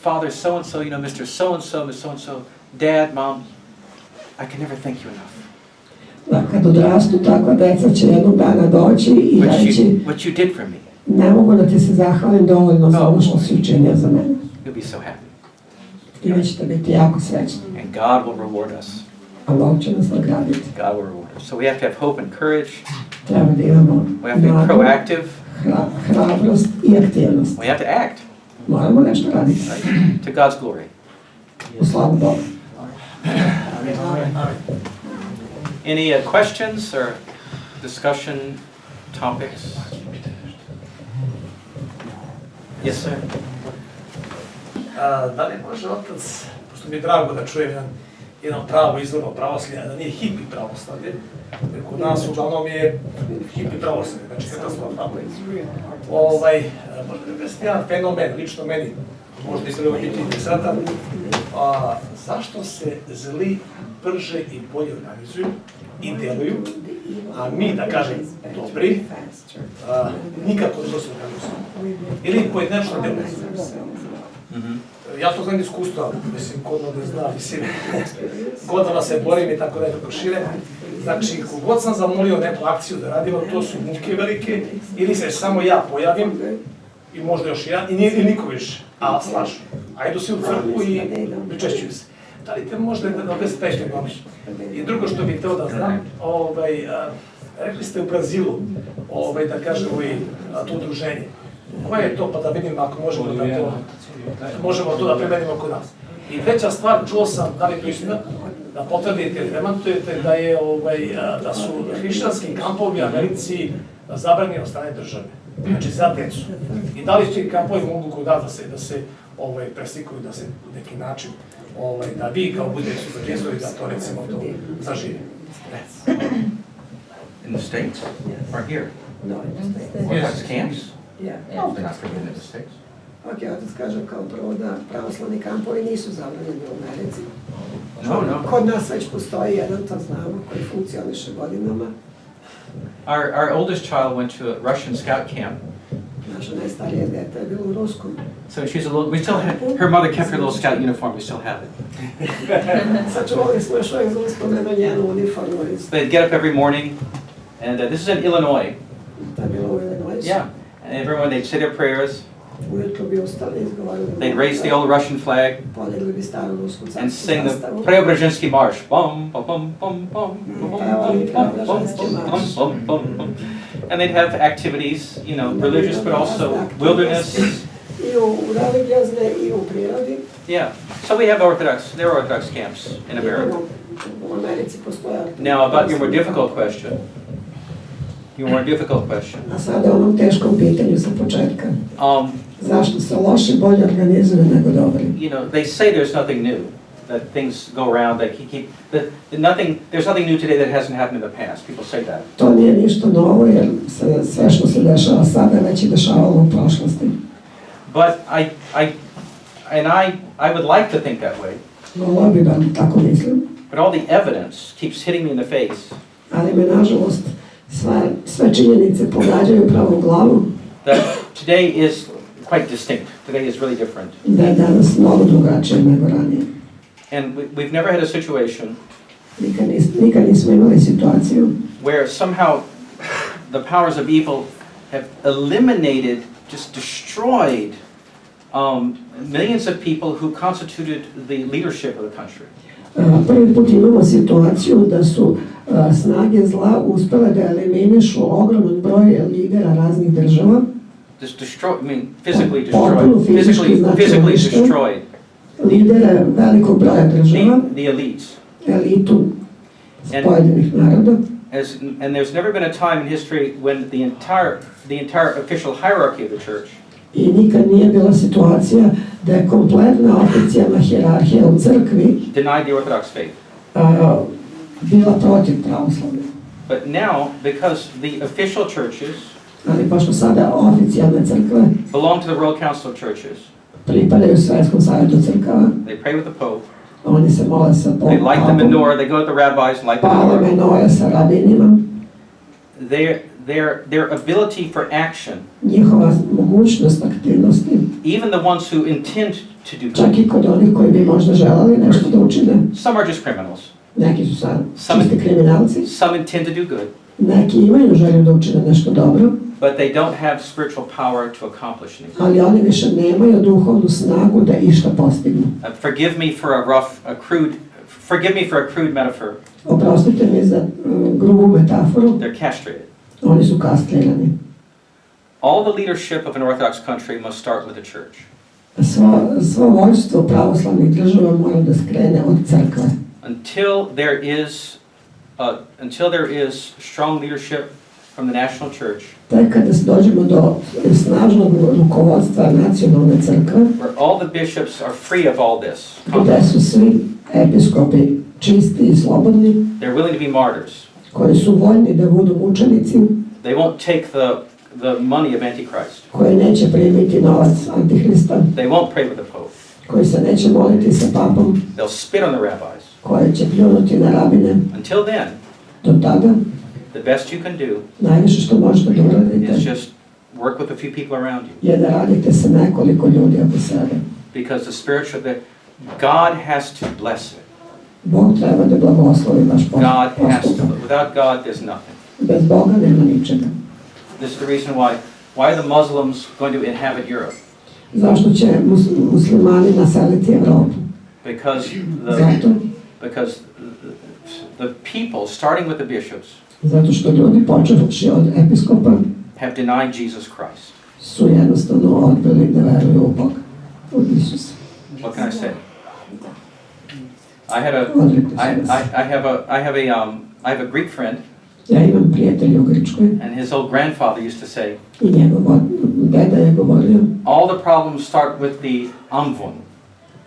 Father so-and-so, you know, Mr. So-and-so, Miss So-and-so, Dad, Mom, I can never thank you enough. Da, kad odrastu, takva deca će jednog dana doći i reći, What you did for me, ne mogu da ti se zahvalim dovoljno za ono što si učinio za mene. you'll be so happy. I vi ćete biti jako srećni. And God will reward us. A Bog će nas nagraditi. God will reward us. So we have to have hope and courage. Treba da imamo We have to be nadu, proactive. hrabrost i aktivnost. We have to act, Moramo nešto raditi. right? To God's glory. U slavu Boga. Any questions or discussion topics? Yes, sir. Da li može otac, pošto mi je drago da čujem jedno pravo izvorno pravoslavlje, da nije hipi pravoslavlje, jer kod nas uglavnom je hipi pravoslavlje, znači katastrofalno. Možda mi objasniti jedan fenomen, lično meni, možda i treba biti interesantan, zašto se zli brže i bolje organizuju i deluju, a mi, da kažem, dobri, nikako ne se organizuju. Ili pojedinačno deluju. Ja to znam iskustva, mislim, kod da zna, mislim, godina se borim i tako nekako šire. Znači, kogod sam zamolio neku akciju da radimo, to su muke velike, ili se samo ja pojavim, i možda još jedan, i niko više, a slažu. A idu svi u crkvu i pričešćuju se. Da li te možda da objasnite taj fenomen? I drugo što bih hteo da znam, rekli ste u Brazilu, da kažem, to udruženje. Koje je to, pa da vidim ako možemo to da primenimo kod nas. I treća stvar, čuo sam, da li to istina, da potvrdite ili demantujete, da su hrišćanski kampovi u Americi zabranjeni od strane države. Znači za decu. I da li ti kampovi mogu kod nas da se preslikuju, da se u neki način, da vi kao budete supervizori, da to recimo to zaživi. In the States? Or here? No, in the States. Orthodox camps? Yeah. No, they're not forbidden in the States. Ok, otac kaže kao prvo da pravoslavni kampovi nisu zabranjeni u Americi. No. Kod nas već postoji jedan, to znamo, koji funkcioniše godinama. Our oldest child went to a Russian scout camp. Naše najstarije dete je bilo u Ruskom. So she's a little, we still have, her mother kept her little scout uniform, we still have it. Sačuvali smo još uvijek za uspomenu njenu uniformu. They'd get up every morning, and this is in Illinois. To je bilo u Illinois. Yeah, and everyone, they'd say their prayers. Ujutro bi ustali, izgovarali. They'd raise the old Russian flag Podigli bi staru rusku and carsku sing the zastavu. preobraćenski march. Bum, bum, bum, bum, bum, bum, bum, bum, bum, bum. And they'd have activities, you know, religious, but also wilderness. I u religiozne i u prirodi. Yeah, so we have there are Orthodox camps in America. U Americi postoje. Now, about your more difficult question. A sada onom teškom pitanju sa početka. Zašto se loši bolje organizuju nego dobri? You know, they say there's nothing new, that things go around, that there's nothing new today that hasn't happened in the past. People say that. To nije ništa novo jer sve što se dešava sada već je dešavalo u prošlosti. But I would like to think that way. Volio bi da tako mislim. But all the evidence keeps hitting me in the face. Ali me nažalost sve činjenice pogađaju pravo u glavu. That today is quite distinct. Today is really different. Da je danas mnogo drugačije nego ranije. And we've never had a situation Nikad nismo imali situaciju where somehow the powers of evil have eliminated, just destroyed millions of people who constituted the leadership of the country. Prvi put imamo situaciju da su snage zla uspele da eliminišu ogroman broj lidera raznih država. Just destroy, I mean, physically destroyed. Lidere velikog broja država. The elites. Elitu pojedinih naroda. And there's never been a time in history when the entire official hierarchy of the church I nikad nije bila situacija da je kompletna oficijalna hijerarhija u crkvi denied the Orthodox faith. Bila protiv pravoslavlja. But now, because the official churches Ali pošto sada oficijalne crkve belong to the World Council of Churches, pripadaju Svetskom savjetu crkava, they pray with the Pope, oni se mole sa popom, they light the menorah, they go to the rabbis and light the pale menorah. menore sa rabinima, Their ability for action, njihova mogućnost aktivnosti, even the ones who intend to do čak good, i kod onih koji bi možda želeli nešto da učine. some are just criminals, Neki su sad čisti kriminalci, some intend to do good, neki imaju želju da učine nešto dobro, but they don't have spiritual power to accomplish anything. ali oni više nemaju duhovnu snagu da išta postignu. Forgive me for a crude metaphor. Oprostite mi za grubu metaforu, They're castrated. oni su kastrirani. All the leadership of an Orthodox country must start with the church. Svo vođstvo pravoslavnih država mora da skrene od crkve. Until there is strong leadership from the national church, tek kada dođemo do snažnog rukovodstva nacionalne crkve, where all the bishops are free of all this, gde su svi episkopi čisti i slobodni, they're willing to be martyrs. koji su voljni da budu mučenici, They won't take the money of Antichrist. koji neće primiti novac Antihrista, They won't pray with the Pope. koji se neće moliti sa papom, They'll spit on the rabbis. koji će pljunuti na rabine. Until then, Do tada, the best you can do najviše što možete da uradite is just work with a few people around you. je da radite sa nekoliko ljudi oko sebe. Because God has to bless it. Bog treba da blagoslovi vaš God has to. postupak. Without God, there's nothing. Bez Boga nema ničega. This is the reason why are the Muslims going to inhabit Europe? Zašto će muslimani naseliti Evropu? Because Zato, the people, starting with the bishops, zato što ljudi počevši od episkopa have denied Jesus Christ. su jednostavno odbili da veruju u Boga, u Isusa. What can I say? I have a Greek friend, Ja imam prijatelja u Grčkoj and his old grandfather used to say, i njegov deda je govorio, all the problems start with the amvon.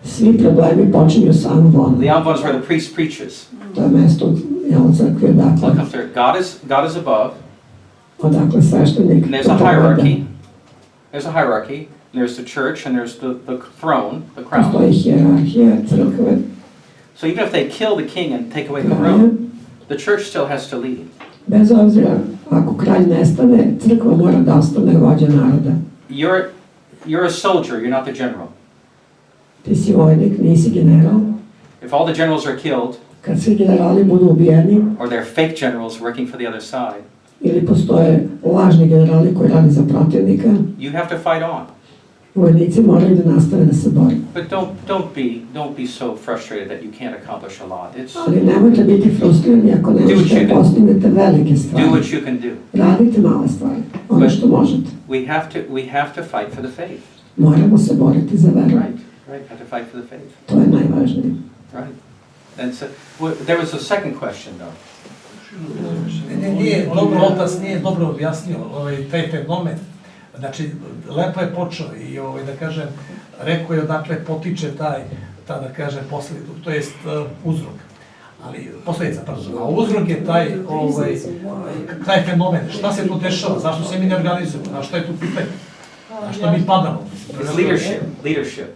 svi problemi počinju sa Amvonom. The amvon is where the priest preaches. To je mesto u crkvi Look up there. God is above. odakle sveštenik And there's a hierarchy. There's a hierarchy. And there's the church, and there's the throne, the crown. Postoji hijerarhija crkve. So even if they kill the king and take away the throne, the church still has to lead. Bez obzira, ako kralj nestane, crkva mora da ostane vođa naroda. You're a soldier, you're not the general. Ti si vojnik, nisi general. If all the generals are killed, Kad svi generali budu ubijeni, or they're fake generals working for the other side, ili postoje lažni generali koji radi za protivnika, you have to fight on. vojnici moraju da nastave da se bore. But don't be so frustrated that you can't accomplish a lot. Ali nemojte biti frustrirani ako ne možete da postignete velike stvari. Do what you can do. Radite male stvari, ono što možete. We have to fight for the faith. Moramo se boriti za veru. Right. Have to fight for the faith. To je najvažnije. Right. And so, there was a second question though. Nije dobro, otac nije dobro objasnio taj fenomen. Znači, lepo je počeo i da kažem, rekao je odakle potiče ta da kažem to jest uzrok. Ali, posljedica, pardon. A uzrok je taj fenomen. Šta se tu dešava? Zašto se mi ne organizujemo? Na što je tu pitanje? Na što mi padamo? Leadership.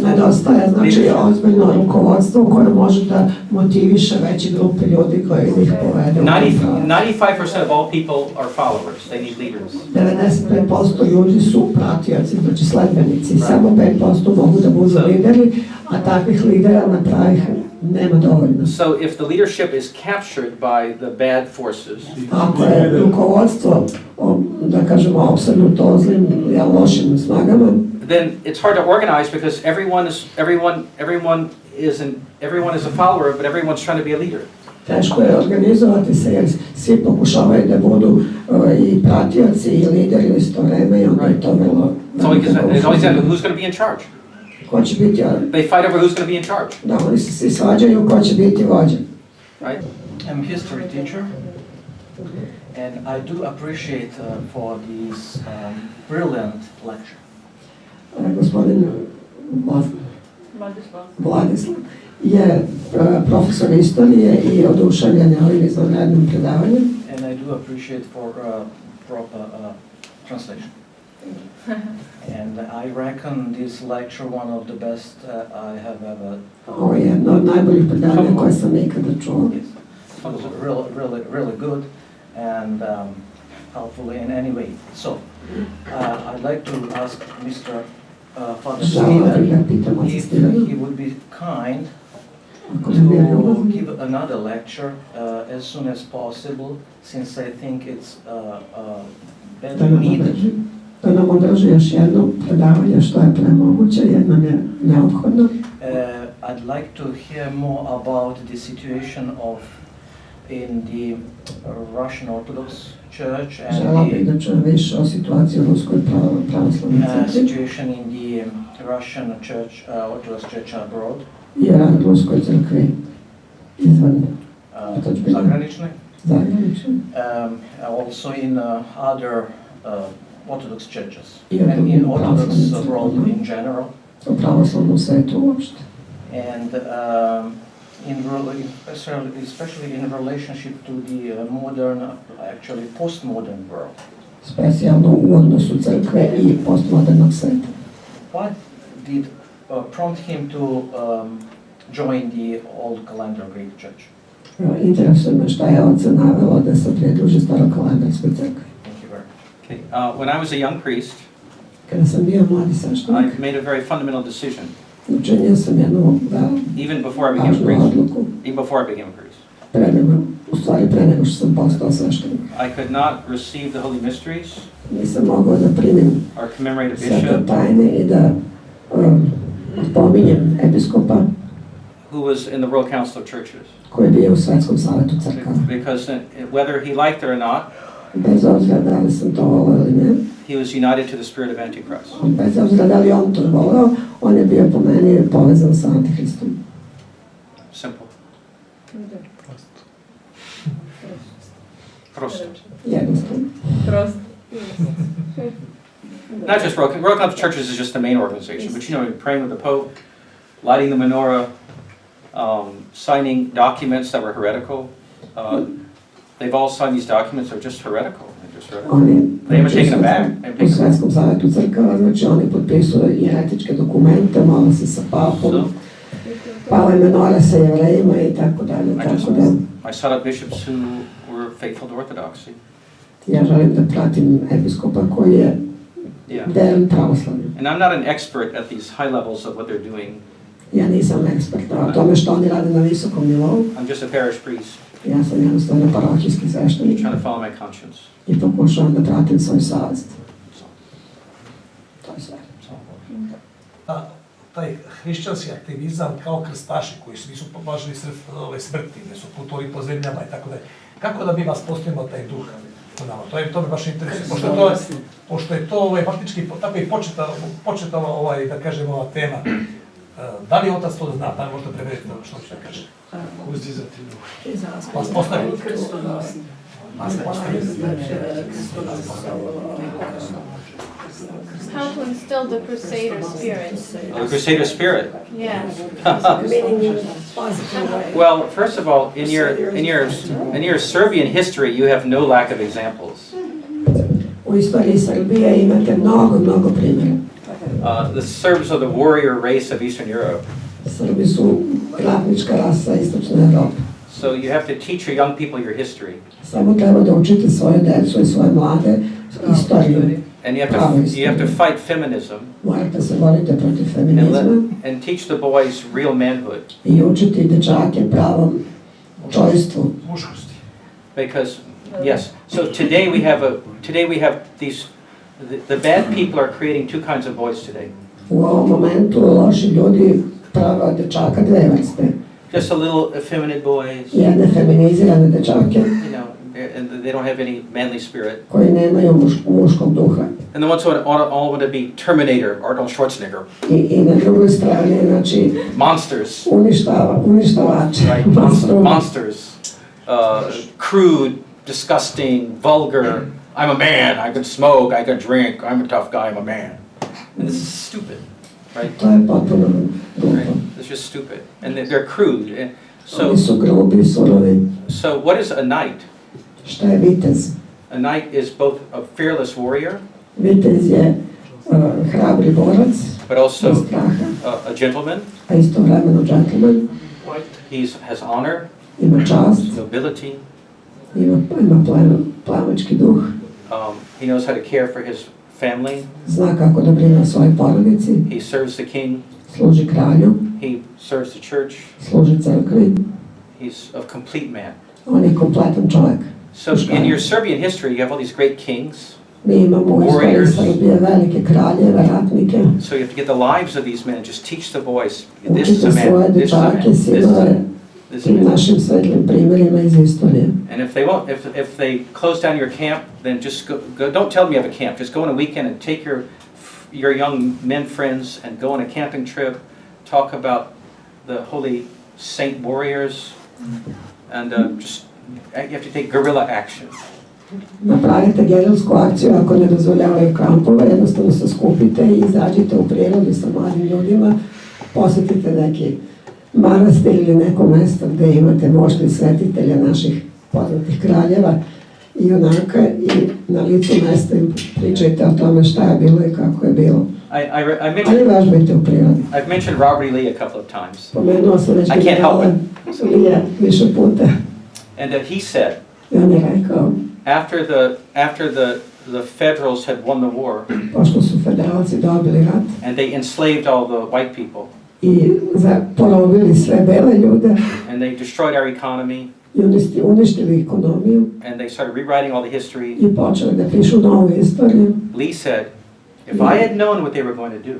Nedostaje, znači, ozbiljno rukovodstvo koje može da motiviše veće grupe ljudi koje ih povede. 95% of all people are followers. They need leaders. 95% ljudi su pratioci, znači sledbenici. Samo 5% mogu da budu lideri, a takvih lidera na pravih nema dovoljno. So if the leadership is captured by the bad forces, ako je rukovodstvo, da kažemo, opsednuto zlim, lošim snagama, then it's hard to organize because everyone is a follower, but everyone's trying to be a leader. Teško je organizovati se jer svi pokušavaju da budu i pratioci i lideri u isto vreme i onda je to vrlo... It's always who's going to be in charge. Ko će biti... They fight over who's going to be in charge. Da, oni se svi svađaju ko će biti vođa. Right? I'm a history teacher, and I do appreciate for this brilliant lecture. Gospodin Vladislav je profesor istorije i oduševljen je ovim izvanrednim predavanjem. And I do appreciate for proper translation. And I reckon this lecture one of the best I have ever. Ovo je jedno od najboljih predavanja koje sam nikada čuo. It was really good, and helpful in any way. So, I'd like to ask Mr. Father Stephen if he would be kind to give another lecture as soon as possible, since I think it's badly needed. Da nam održi još jedno predavanje što je premoguće, jer nam je neophodno. I'd like to hear more about the situation in the Russian Orthodox Church and the situation in the Russian Church, Orthodox Church abroad. I rad Ruskoj crkvi izvan Zagranične Zagranične. Also in other Orthodox churches I and in Orthodox pravoslavnim world crkvama. in general. U pravoslavnom svetu uopšte. And especially in relationship to the modern, actually postmodern world. Specijalno u odnosu crkve i postmodernog sveta. What did prompt him to join the Old Calendar Greek Church? Interesuje me šta je oca navelo da se pridruži Starokalendarskoj crkvi. Thank you very much. Okay. When I was a young priest, Kada sam bio mladi sveštenik, I made a very fundamental decision, učinio sam jednu even before I became a važnu priest. odluku. Even before I became a priest. Pre nego što sam postao sveštenik. I could not receive the holy mysteries Nisam mogao da primim or commemorate a svete bishop tajne i da pominjem episkopa who was in the World Council of Churches. koji je bio u Svetskom savetu crkava. Because whether he liked it or not, Bez obzira da li sam to voleo ili ne, he was united to the spirit of Antichrist. bez obzira da li on to voleo, on je bio po meni povezan sa Antihristom. Simple. Prosto. Jednostavno. Not just World Council of Churches is just the main organization, but you know, praying with the Pope, lighting the menorah, signing documents that were heretical. They've all signed these documents that are just heretical. They're just heretical. Oni They haven't taken them back. u Svetskom savetu crkava, znači oni potpisuju i etičke dokumente, mole se sa papom, pale menore sa jevrejima i tako dalje, tako da. I sought out bishops who were faithful to orthodoxy. Ja želim da pratim episkopa koji je veren pravoslavlju. And I'm not an expert at these high levels of what they're doing. Ja nisam ekspert o tome što oni rade na visokom nivou. I'm just a parish priest. Ja sam jednostavno parohijski sveštenik Trying to follow my conscience. i pokušavam da pratim svoju savjest. To je sve. Taj hrišćanski aktivizam kao krstaši koji nisu pomažili smrti, ne su putovali po zemljama i tako dalje. Kako da mi vas postavimo taj duh u nama? To me baš interesuje. Pošto je to faktički tako i početala, da kažemo, ova tema. Da li otac to zna? Da li možda prevedete što ću da kažem? Uzdizati duh. Vas postavim. How to instill the Crusader spirit? The Crusader spirit. Yeah. Well, first of all, in your Serbian history, you have no lack of examples. U istoriji Srbije imate mnogo primjera. The Serbs are the warrior race of Eastern Europe. Srbi su ratnička rasa istočne Evrope. So you have to teach your young people your history. Samo treba da učite svoje decu i svoje mlade istoriju. And you have to fight feminism. Morate se boriti protiv feminizma. And teach the boys real manhood. I učiti dečake pravom čojstvu. Muškosti. Because yes, so today we have these the bad people are creating two kinds of boys today. U ovom momentu loši ljudi prave dečaka dve vrste. Just a little effeminate boys. Jedne feminizirane dečake. You know, and they don't have any manly spirit. Koji nemaju muškog duha. And the ones who all want to be Terminator, Arnold Schwarzenegger. I na drugoj strani, znači, Monsters. Uništavači. Right, monsters. Crude, disgusting, vulgar. I'm a man, I can smoke, I can drink, I'm a tough guy, I'm a man. And this is stupid, right? To je potpuno glupo. It's just stupid. And they're crude. And Oni su grubi, surovi. so what is a knight? Šta je vitez? A knight is both a fearless warrior, Vitez je hrabri borac, but also bez straha, a gentleman. a istovremeno džentlmen. He has honor, Ima čast, nobility. ima plemački duh. He knows how to care for his family. Zna kako da brine o svojoj porodici. He serves the king. Služi kralju. He serves the church. Služi crkvi. He's a complete man. On je kompletan čovjek. So in your Serbian history, you have all these great kings. Mi imamo u istoriji Srbije velike kraljeve, ratnike. So you have to get the lives of these men and just teach the boys. This is Učite a man. svoje This is a man. dečake, This is a sinove, man. This is a tim man. našim svetlim primjerima iz istorije. And if they won't, if they close down your camp, then just go. Don't tell them you have a camp. Just go on a weekend and take your young men friends and go on a camping trip. Talk about the holy saint warriors, and just you have to take guerrilla action. Napravite gerilsku akciju ako ne dozvoljavaju kampove, jednostavno se skupite i izađite u prirodu sa mladim ljudima, posjetite neki manastir ili neko mesto gde imate možda i svetitelja naših poznatih kraljeva i junaka i na licu mesta im pričajte o tome šta je bilo i kako je bilo. Ali vežbajte u prirodi. I've mentioned Robert E. Lee a couple of times. Pomenuo sam već I can't help Lije više puta. And he said, I on je rekao, after the Federals had won the war, pošto su federalci dobili rat and they enslaved all the white people, i porobili sve bele ljude and they destroyed our economy, i uništili ekonomiju and they started rewriting all the history, i počeli da pišu novu istoriju. Lee said, if I had known what they were going to do,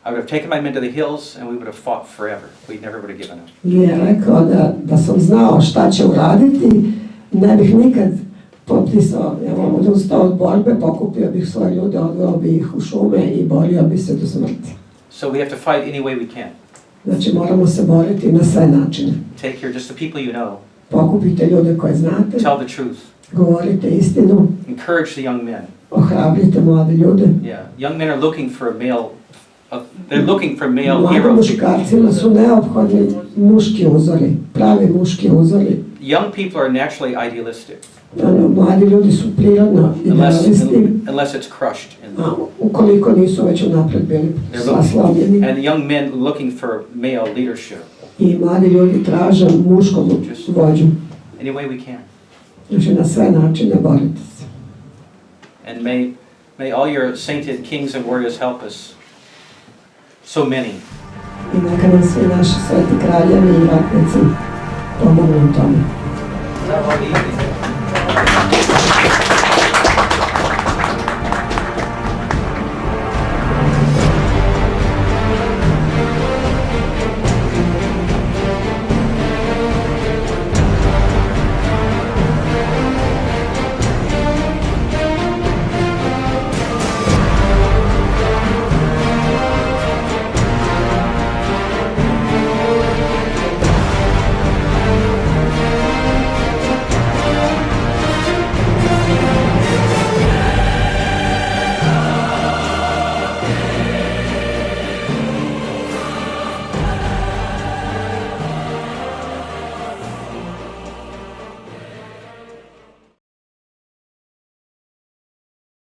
I would have taken my men to the hills and we would have fought forever. We never would have given up. I je rekao da sam znao šta će uraditi, ne bih nikad potisao, odustao od borbe, pokupio bih svoje ljude, odveo bih ih u šume i borio bih se do smrti. So we have to fight any way we can. Znači moramo se boriti na sve načine. Take here just the people you know. Pokupite ljude koje znate. Tell the truth. Govorite istinu. Encourage the young men. Ohrabrite mlade ljude. Yeah, young men are looking for a male. They're looking for male Mladim heroes. muškarcima su neophodni muški uzori, pravi muški uzori. Young people are naturally idealistic. Mladi ljudi su prirodno idealisti. Unless it's crushed in them. Ukoliko nisu već unapred bili saslavljeni. And young men looking for male leadership. I mladi ljudi traže muškog vođu. Any way we can. Znači na sve načine borite se. And may all your sainted kings and warriors help us. So many. I neka nam svi naši sveti kraljevi i ratnici pomognu u tome.